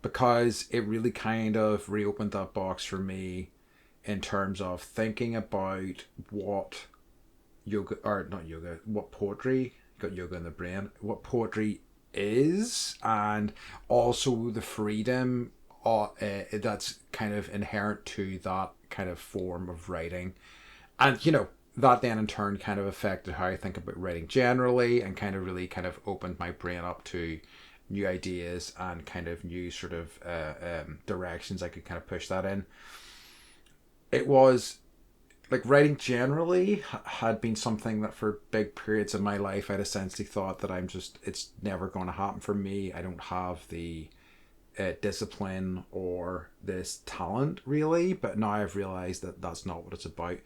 because it really kind of reopened that box for me in terms of thinking about what yoga, or not yoga, what poetry, got yoga in the brain, what poetry is, and also the freedom that's kind of inherent to that kind of form of writing. And that then in turn kind of affected how I think about writing generally, and kind of really kind of opened my brain up to new ideas and kind of new sort of directions I could kind of push that in. It was like writing generally had been something that for big periods of my life I'd essentially thought that it's never going to happen for me. I don't have the discipline or this talent really, but now I've realized that that's not what it's about.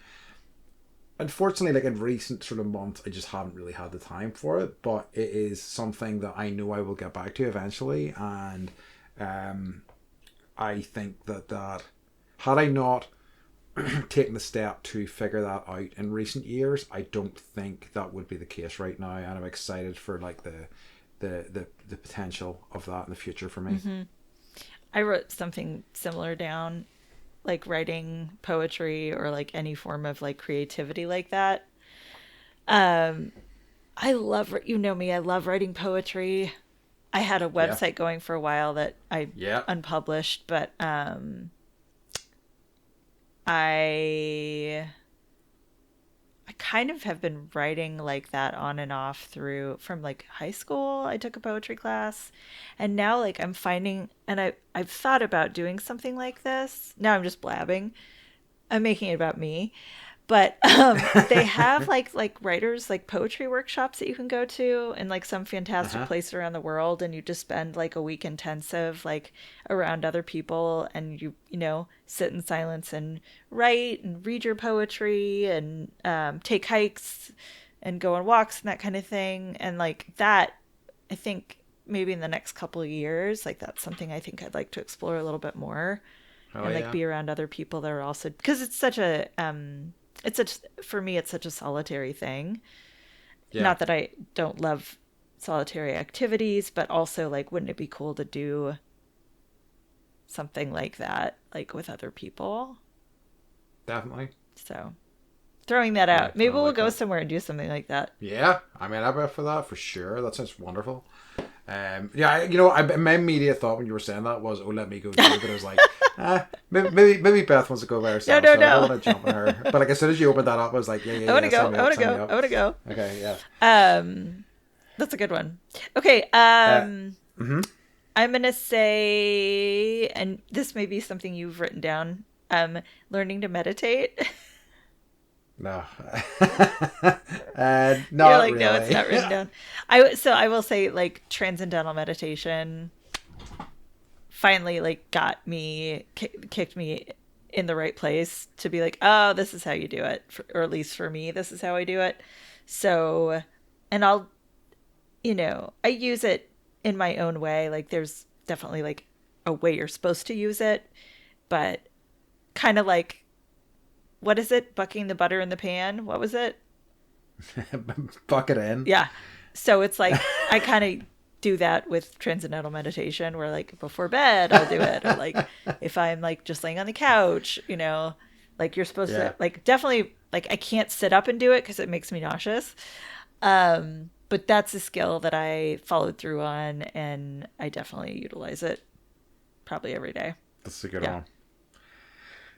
Unfortunately, like in recent sort of months, I just haven't really had the time for it, but it is something that I know I will get back to eventually. And I think that had I not taken the step to figure that out in recent years, I don't think that would be the case right now. And I'm excited for like the potential of that in the future for me. Mm-hmm. I wrote something similar down, like writing poetry or like any form of like creativity like that. Um, I love, me, I love writing poetry. I had a Yeah. website going for a while that I Yeah. unpublished, but I kind of have been writing like that on and off from like high school. I took a poetry class, and now like I'm finding, and I've thought about doing something like this. Now I'm just blabbing. I'm making it about me. But they have like writers like poetry workshops that you can go to in like some fantastic Uh-huh. place around the world, and you just spend like a week intensive like around other people, and you sit in silence and write and read your poetry and take hikes and go on walks and that kind of thing. And like that, I think maybe in the next couple of years, like that's something I think I'd like to explore a little bit more, Oh and like yeah. be around other people that are also, because it's such a for me it's such a solitary thing. Yeah. Not that I don't love solitary activities, but also like wouldn't it be cool to do something like that like with other people? definitely. So, throwing that out. Yeah, Maybe I we'll like go that. somewhere and do something like that. Yeah, I mean, I'd be up for that for sure. That sounds wonderful. Yeah, you know, my immediate thought when you were saying that was, "Oh, let me go too," but I was like, maybe Beth wants to go by herself. No, So I don't no. want to jump on her. But like as soon as you opened that up, I was like, yeah, I want to go. sign me I up, want to sign me go. I up. want to go. Okay, yeah. That's a good one. Okay. Mm-hmm. I'm gonna say, and this may be something you've written down. Learning to meditate. No, You're not like, no, it's really. not written down. I will say like transcendental meditation finally like got me kicked me in the right place to be like, oh, this is how you do it, or at least for me, this is how I do it. So, and I'll, I use it in my own way. Like, there's definitely like a way you're supposed to use it, but kind of like, what is it? Bucking the butter in the pan. What was it? Bucket in. Yeah. So it's like I kind of do that with transcendental meditation where like before bed I'll do it, or like if I'm like just laying on the couch, like you're supposed to like definitely like I can't sit up and do it because it makes me nauseous. But that's a skill that I followed through on, and I definitely utilize it probably every day. That's a good one.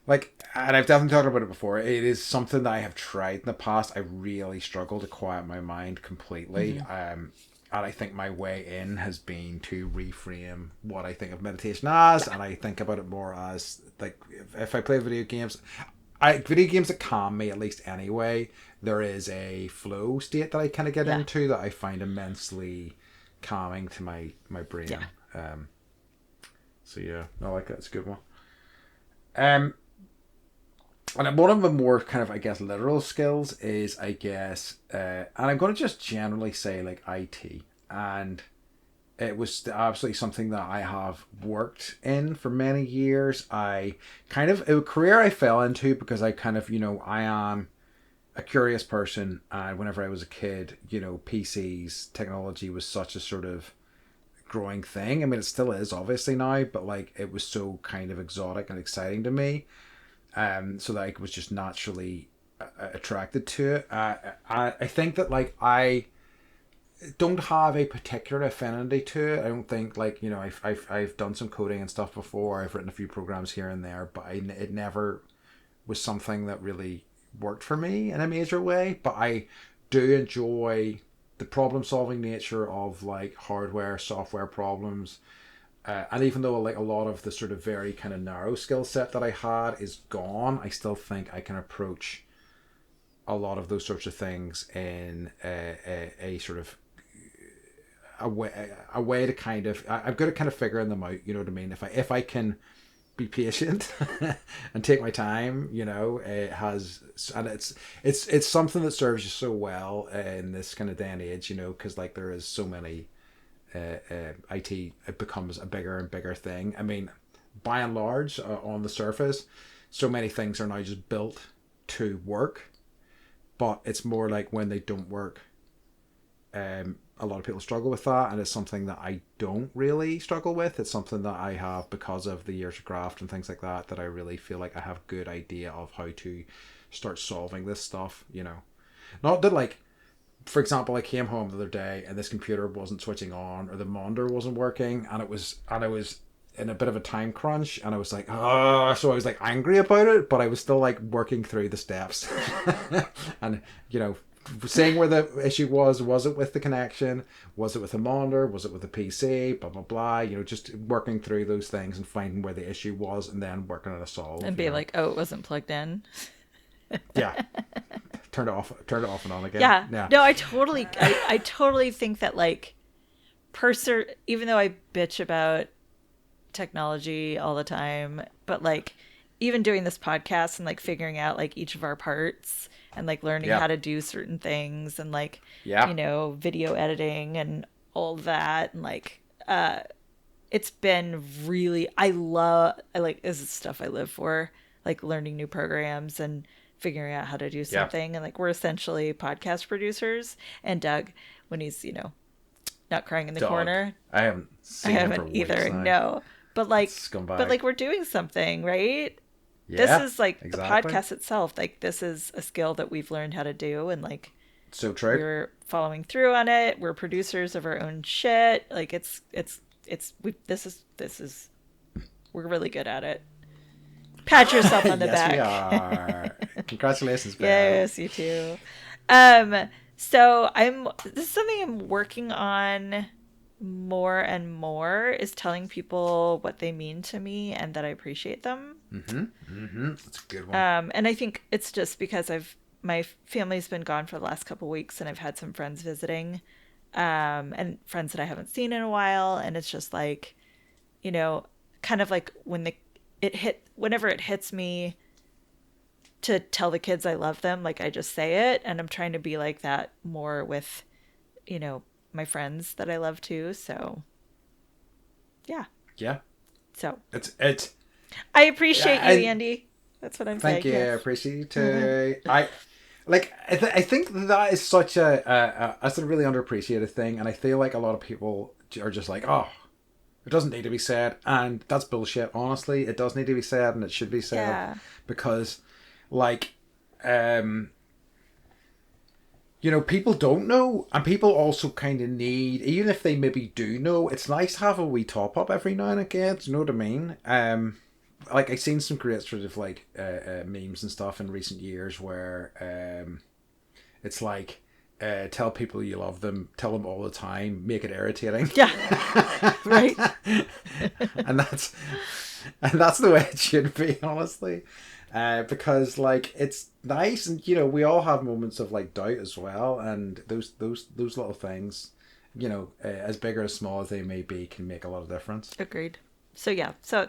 Like, and I've definitely talked about it before. It is something that I have tried in the past. I really struggle to quiet my mind completely. And I think my way in has been to reframe what I think of meditation as, and I think about it more as like if I play video games, video games that calm me at least anyway. There is a flow state that I kind of get into that I find immensely calming to my brain. Yeah. So yeah, I like that. It's a good one. And one of the more kind of, I guess, literal skills is, I guess, and I'm going to just generally say like IT. And it was absolutely something that I have worked in for many years. A career I fell into because I kind of, I am a curious person. And whenever I was a kid, PCs, technology was such a sort of growing thing. I mean, it still is obviously now, but like it was so kind of exotic and exciting to me. So that I was just naturally attracted to it. I think that like I don't have a particular affinity to it. I don't think like I've done some coding and stuff before. I've written a few programs here and there, but it never was something that really worked for me in a major way. But I do enjoy the problem solving nature of like hardware, software problems. And even though like a lot of the sort of very kind of narrow skill set that I had is gone, I still think I can approach a lot of those sorts of things in a sort of a way to kind of I've got to kind of figuring them out. You know what I mean? If I can be patient and take my time, it has, and it's something that serves you so well in this kind of day and age. Because like there is so many. IT, it becomes a bigger and bigger thing. I mean, by and large, on the surface, so many things are now just built to work, but it's more like when they don't work. A lot of people struggle with that, and it's something that I don't really struggle with. It's something that I have because of the years of craft and things like that. That I really feel like I have a good idea of how to start solving this stuff. Not that like. For example, I came home the other day and this computer wasn't switching on, or the monitor wasn't working, and I was in a bit of a time crunch, and I was like, oh, so I was like angry about it, but I was still like working through the steps, and seeing where the issue was it with the connection, was it with the monitor, was it with the PC, blah blah blah, just working through those things and finding where the issue was, and then working on a solve. And be like, oh, it wasn't plugged in. Yeah. Turn it off and on again. Yeah. No, I totally think that like even though I bitch about technology all the time, but like even doing this podcast and like figuring out like each of our parts and like learning how to do certain things and like video editing and all that, and like it's been really I like this is stuff I live for, like learning new programs and figuring out how to do something. And like we're essentially podcast producers, and Doug, when he's not crying in the corner, I haven't seen him for weeks either now. no, but like we're doing something, right? This is like exactly. the podcast itself. Like this is a skill that we've learned how to do, and like so true. We're following through on it. We're producers of our own shit. Like this is we're really good at it. Pat yourself on the back. Yes, we are. Congratulations, Belle. Yes, you too. So this is something I'm working on more and more, is telling people what they mean to me and that I appreciate them. That's a good one. And I think it's just because my family's been gone for the last couple of weeks, and I've had some friends visiting, and friends that I haven't seen in a while, and it's just like, kind of like whenever it hits me to tell the kids I love them, like I just say it, and I'm trying to be like that more with, my friends that I love too. So, yeah. Yeah. So it's. I appreciate you, Andy. That's what I'm saying. Thank you. Yes. I appreciate you too. I think that is such that's a really underappreciated thing, and I feel like a lot of people are just like, oh, it doesn't need to be said, and that's bullshit. Honestly, it does need to be said, and it should be said because, like, people don't know, and people also kind of need, even if they maybe do know, it's nice to have a wee top up every now and again. Do you know what I mean? Like I've seen some great sort of like memes and stuff in recent years where it's like tell people you love them, tell them all the time, make it irritating. Yeah, right. and that's the way it should be, honestly. Because like it's nice, and we all have moments of like doubt as well, and those little things, as big or as small as they may be, can make a lot of difference. Agreed. So yeah, it's a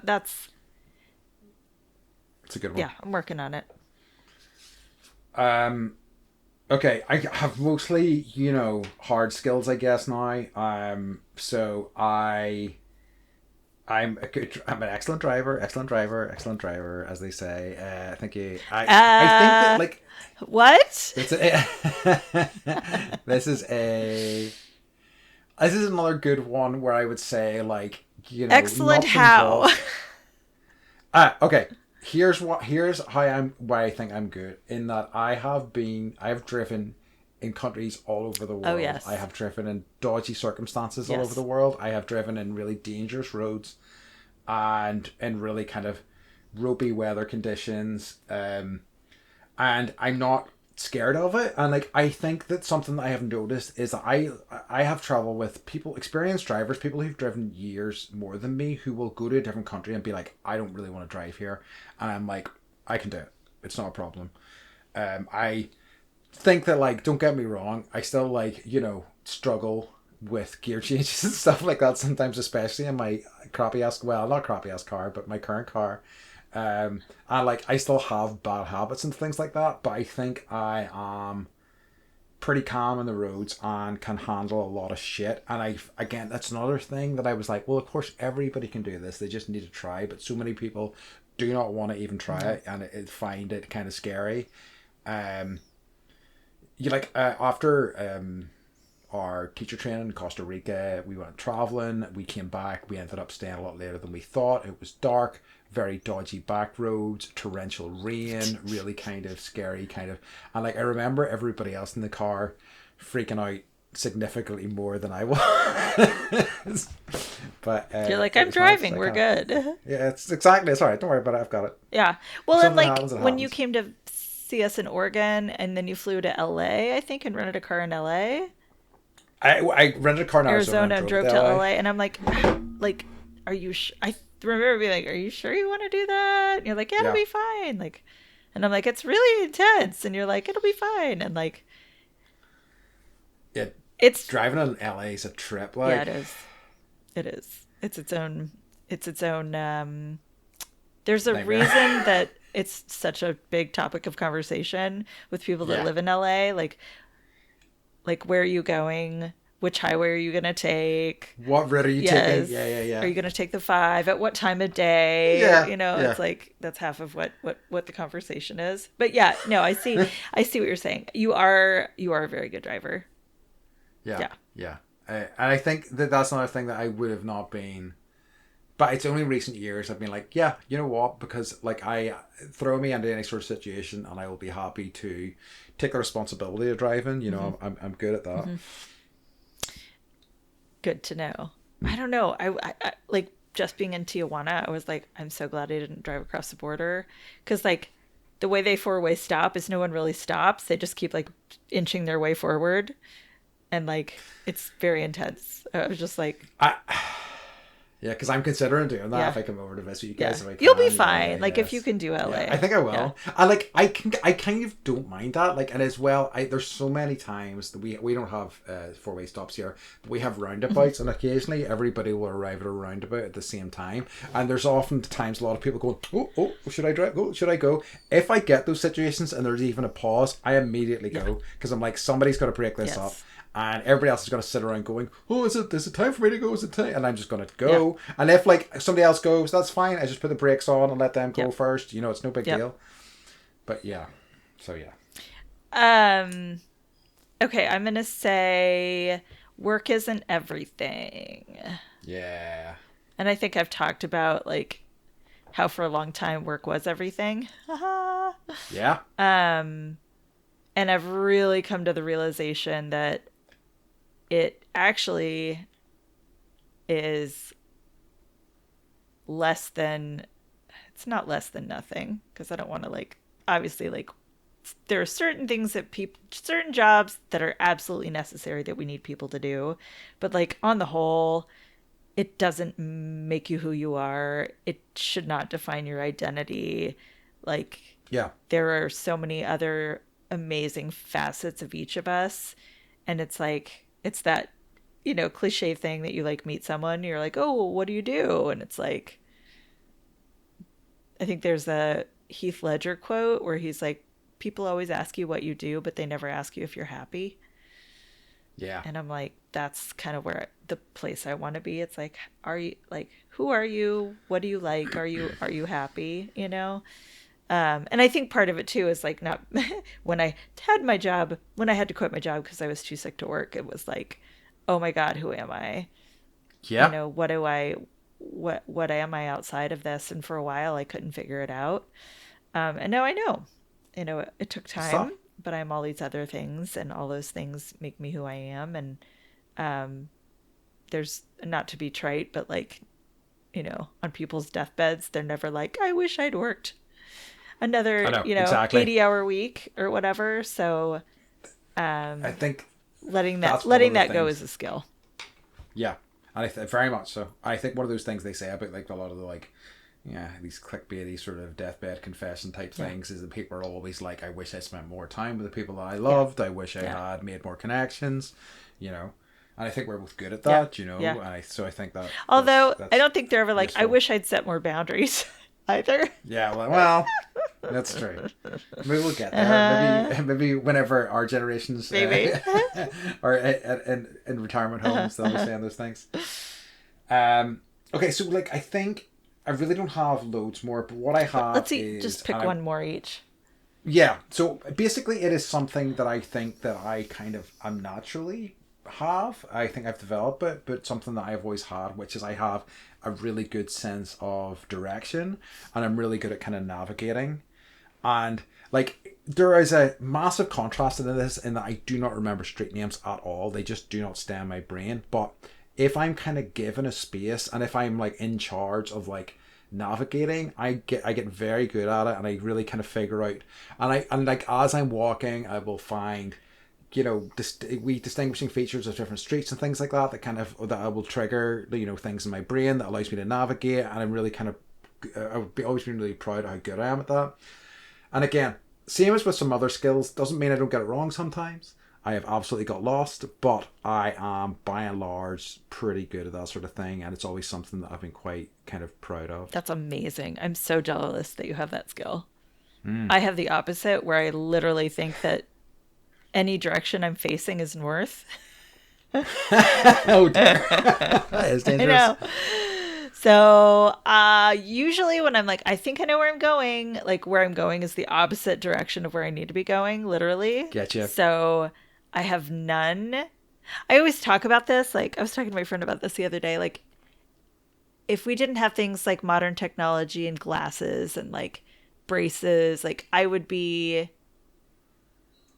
good one. Yeah, I'm working on it. Okay, I have mostly, hard skills, I guess, now. So I'm an excellent driver, as they say. Thank you. I think that, like... What? This is another good one where I would say, like, Excellent how? Okay. Here's why I think I'm good, in that I have driven in countries all over the world. Oh, yes. I have driven in dodgy circumstances all over the world. I have driven in really dangerous roads and in really kind of ropey weather conditions. And I'm not scared of it. And like, I think that something that I have noticed is that I have traveled with people, experienced drivers, people who've driven years more than me, who will go to a different country and be like, I don't really want to drive here. And I'm like, I can do it. It's not a problem. I think that, like, don't get me wrong, I still, like, struggle with gear changes and stuff like that sometimes, especially in my not crappy ass car, but my current car. And like, I still have bad habits and things like that, but I think I am pretty calm on the roads and can handle a lot of shit. And again, that's another thing that I was like, well, of course everybody can do this, they just need to try. But so many people do not want to even try it, and find it kind of scary. After our teacher training in Costa Rica, we went traveling, we came back, we ended up staying a lot later than we thought. It was dark, very dodgy back roads, torrential rain, really kind of scary, and like, I remember everybody else in the car freaking out significantly more than I was. But you're like, I'm driving, we're good. Yeah, it's alright, don't worry about it, I've got it. Yeah, well, and like when you came to see us in Oregon, and then you flew to LA, I think, and rented a car in LA. I rented a car in Arizona and drove to LA, and I'm like, are you I remember being like, are you sure you want to do that? And you're like, yeah, it'll be fine. Like, and I'm like, it's really intense, and you're like, it'll be fine. And like, it's driving in LA is a trip. Like, yeah, it is. It's its own. There's a reason that it's such a big topic of conversation with people that live in LA. Like, where are you going? Which highway are you going to take? What route are you taking? Yeah. Are you going to take the 5? At what time of day? Yeah. It's like, that's half of what the conversation is. But yeah, no, I see what you're saying. You are a very good driver. Yeah. And I think that's another thing that I would have not been. But it's only recent years I've been like, yeah, you know what? Because like I throw me into any sort of situation, and I will be happy to take the responsibility of driving. You know, I'm good at that. Good to know. I don't know. I like just being in Tijuana. I was like, I'm so glad I didn't drive across the border, because like the way they four-way stop is no one really stops. They just keep like inching their way forward, and like it's very intense. I was just like, Yeah, because I'm considering doing that Yeah. if I come over to visit you guys. yeah, If I you'll be can, fine. Like if yes. you can do LA, Yeah, I think I will. Yeah. I kind of don't mind that. Like, and as well, there's so many times that we don't have four-way stops here, but we have roundabouts, and occasionally everybody will arrive at a roundabout at the same time. And there's often times a lot of people going, oh, should I drive? Oh, should I go? If I get those situations and there's even a pause, I immediately go, because I'm like, somebody's got to break this Yes. up. And everybody else is going to sit around going, oh, is it time for me to go? Is it time? And I'm just going to go. Yeah. And if like somebody else goes, that's fine. I just put the brakes on and let them go first. You know, it's no big deal. But yeah. So yeah. Okay, I'm going to say work isn't everything. Yeah. And I think I've talked about like how for a long time work was everything. Yeah. And I've really come to the realization that it actually is it's not less than nothing, because I don't want to like, obviously like there are certain things that certain jobs that are absolutely necessary that we need people to do. But like on the whole, it doesn't make you who you are. It should not define your identity. Like, yeah, there are so many other amazing facets of each of us, and it's like, it's that, you know, cliche thing that you like meet someone, you're like, oh, what do you do? And it's like, I think there's a Heath Ledger quote where he's like, people always ask you what you do, but they never ask you if you're happy. Yeah. And I'm like, that's kind of where the place I want to be. It's like, are you like, who are you? What do you like? Are you happy? You know? And I think part of it too is like, not when I had to quit my job because I was too sick to work, it was like, oh my God, who am I? Yeah. You know, what am I outside of this? And for a while I couldn't figure it out. And now I know, you know, it took time, but I'm all these other things, and all those things make me who I am. And there's, not to be trite, but like, you know, on people's deathbeds, they're never like, I wish I'd worked another, exactly. 80-hour week or whatever. So I think letting that go is a skill. Yeah. And very much so. I think one of those things they say about like a lot of the like, yeah, these clickbaity sort of deathbed confession type things is that people are always like, I wish I spent more time with the people that I loved. I wish I had made more connections, you know. And I think we're both good at that, you know. Yeah. And so I think that. Although I don't think they're ever like, useful. I wish I'd set more boundaries either. Yeah, well, that's true. Maybe we'll get there. Maybe whenever our generations are in retirement homes, they'll be saying those things. Okay, so like I think I really don't have loads more, but what I have Let's see, just pick one more each. Yeah, so basically it is something that I think that I kind of am naturally have. I think I've developed it, but something that I've always had, which is I have a really good sense of direction, and I'm really good at kind of navigating. And like there is a massive contrast in this in that I do not remember street names at all. They just do not stay in my brain. But if I'm kind of given a space, and if I'm like in charge of like navigating, I get very good at it, and I really kind of figure out, and like as I'm walking, I will find, you know, distinguishing features of different streets and things like that that I will trigger, you know, things in my brain that allows me to navigate. And I'm really kind of, I've always been really proud of how good I am at that. And again, same as with some other skills, doesn't mean I don't get it wrong sometimes. I have absolutely got lost, but I am by and large pretty good at that sort of thing, and it's always something that I've been quite kind of proud of. That's amazing. I'm so jealous that you have that skill. I have the opposite, where I literally think that any direction I'm facing is north. Oh dear. That is dangerous. I know. So usually when I'm like, I think I know where I'm going, like where I'm going is the opposite direction of where I need to be going, literally. Getcha. So I have none. I always talk about this. Like I was talking to my friend about this the other day. Like if we didn't have things like modern technology and glasses and like braces, like I would be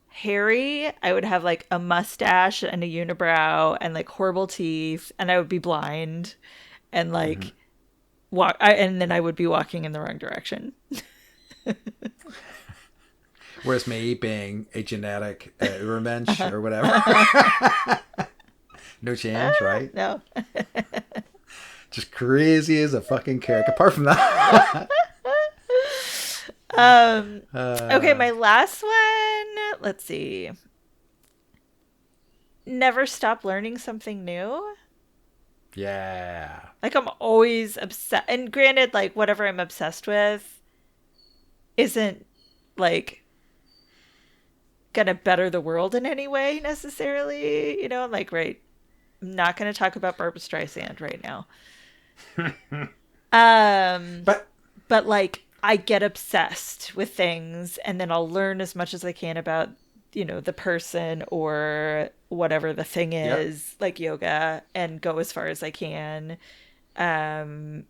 hairy. I would have like a mustache and a unibrow and like horrible teeth, and I would be blind and like and then I would be walking in the wrong direction. Whereas me being a genetic revenge or whatever. No change, right? No. Just crazy as a fucking carrot. Apart from that. Okay, my last one. Let's see. Never stop learning something new. Yeah. Like I'm always obsessed. And granted, like whatever I'm obsessed with isn't like gonna better the world in any way necessarily. You know, I'm like, right. I'm not gonna talk about Barbra Streisand right now. But like I get obsessed with things, and then I'll learn as much as I can about, you know, the person or whatever the thing is, like yoga, and go as far as I can. And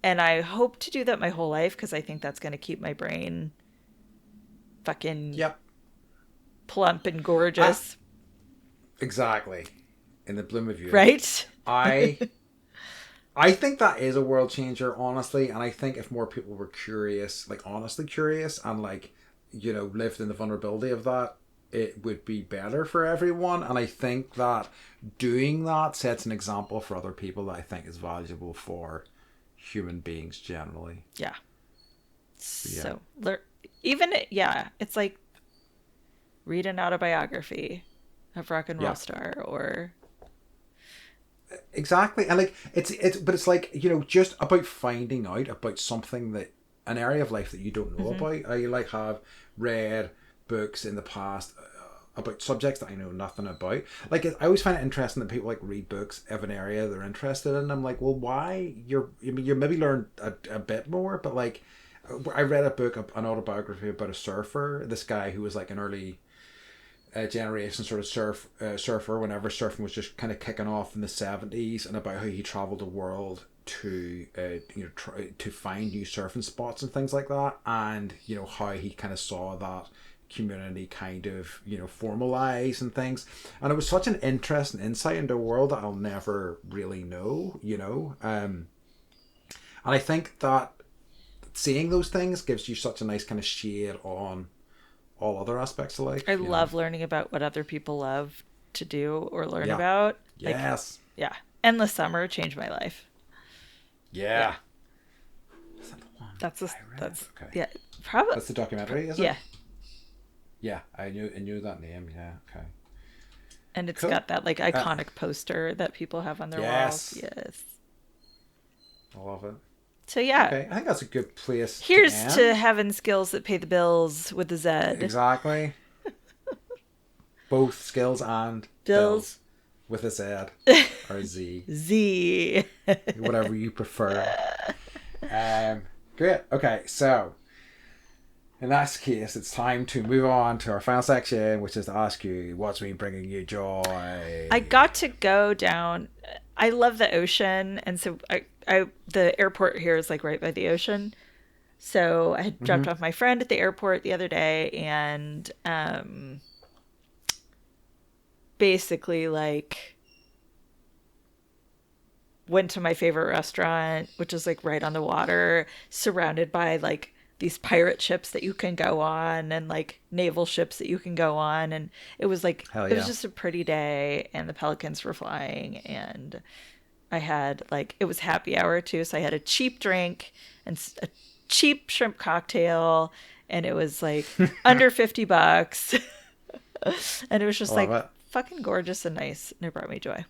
I hope to do that my whole life, because I think that's going to keep my brain fucking plump and gorgeous. Exactly. In the bloom of youth. Right? I think that is a world changer, honestly, and I think if more people were curious, like honestly curious, and like, you know, lived in the vulnerability of that, it would be better for everyone. And I think that doing that sets an example for other people that I think is valuable for human beings generally. Yeah. So, it's like read an autobiography of rock and roll star, or exactly. And like it's like, you know, just about finding out about something, that an area of life that you don't know about. I like have read books in the past about subjects that I know nothing about. Like I always find it interesting that people like read books of an area they're interested in. I'm like, well, why? You maybe learn a bit more, but like I read a book, an autobiography about a surfer, this guy who was like an early generation sort of surfer whenever surfing was just kind of kicking off in the 70s, and about how he traveled the world to try to find new surfing spots and things like that, and you know how he kind of saw that community kind of, you know, formalize and things. And it was such an interesting insight into a world that I'll never really know, you know. And I think that seeing those things gives you such a nice kind of shade on all other aspects of life. I love learning about what other people love to do or learn about. Yes. Like, Endless Summer changed my life. Yeah. Is that the one? That's okay. Yeah, probably. That's the documentary, is it? Yeah. Yeah, I knew that name. Yeah, okay. And it's got that like iconic poster that people have on their walls. Yes. I love it. So yeah. Okay, I think that's a good place. Here's to having skills that pay the bills with the Z. Exactly. Both skills and bills with a Z or Z. Z. Whatever you prefer. Great. Okay, so in that case, it's time to move on to our final section, which is to ask you, what's been bringing you joy? I got to go down. I love the ocean, and so the airport here is like right by the ocean. So I had dropped off my friend at the airport the other day, and basically like went to my favorite restaurant, which is like right on the water, surrounded by like these pirate ships that you can go on, and like naval ships that you can go on. And it was like, it was just a pretty day, and the pelicans were flying, and I had like, it was happy hour too. So I had a cheap drink and a cheap shrimp cocktail, and it was like under $50. And it was just like fucking gorgeous and nice. And it brought me joy.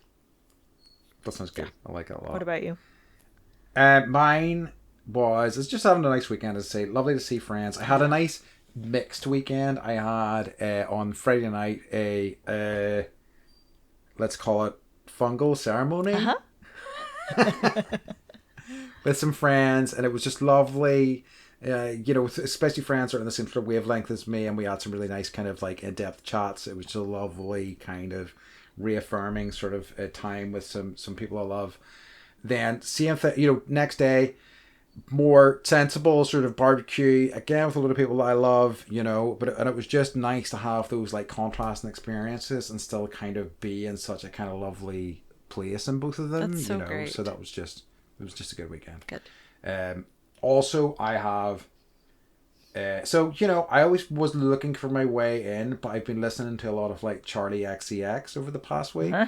That sounds good. I like it a lot. What about you? Mine was just having a nice weekend, as I say. Lovely to see friends. I had a nice mixed weekend. I had on Friday night a let's call it fungal ceremony with some friends, and it was just lovely. You know, especially friends that are in the same sort of wavelength as me, and we had some really nice kind of like in-depth chats. It was just a lovely kind of reaffirming sort of time with some people I love. then same thing, you know, next day, more sensible sort of barbecue, again with a lot of people that I love, you know, and it was just nice to have those like contrasting experiences and still kind of be in such a kind of lovely place in both of them. That's so you know, great. so it was just a good weekend. Good. Also, I have. So, you know, I always was looking for my way in, but I've been listening to a lot of like Charlie XCX over the past week. Huh?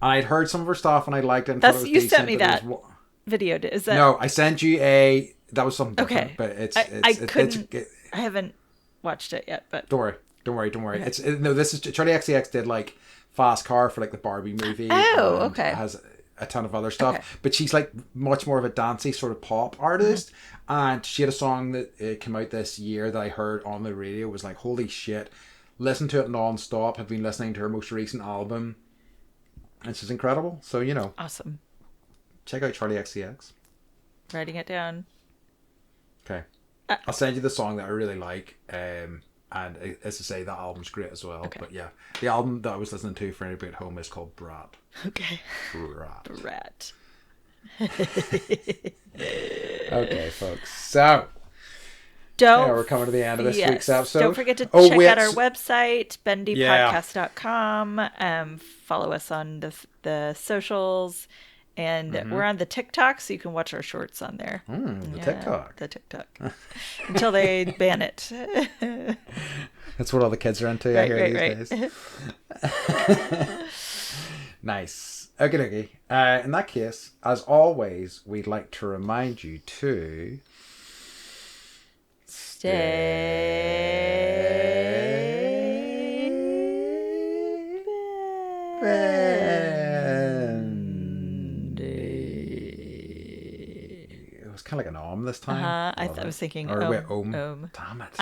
I'd heard some of her stuff and I liked it. And That's thought it was you decent, sent me that video. Is that no? I sent you a. That was something different, okay? But it's I couldn't. I haven't watched it yet, but don't worry. Okay. No, this is Charlie XCX did like Fast Car for like the Barbie movie. Oh, and okay. Has a ton of other stuff, Okay. but she's like much more of a dancey sort of pop artist. And she had a song that came out this year that I heard on the radio. It was like, holy shit, listen to it non-stop. Have been listening to her most recent album, and it's just incredible. So, you know, awesome. check out Charlie XCX. Writing it down. Okay, I'll send you the song that I really like. And as to say, that album's great as well. Okay. But yeah, the album that I was listening to for anybody at home is called Brat. Okay. Brat. Brat. Okay, folks. So, we're coming to the end of this week's episode. Don't forget to check out our so, website, bendypodcast.com. Follow us on the socials. And we're on the TikTok, so you can watch our shorts on there. TikTok. The TikTok. Until they ban it. That's what all the kids are into, I hear these days. Nice. Okay. In that case, as always, we'd like to remind you to It was kind of like an this time. I was thinking or wait, Damn it.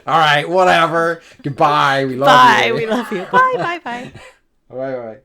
All right, whatever. Goodbye. We love you. Bye. We love you. Bye. Bye.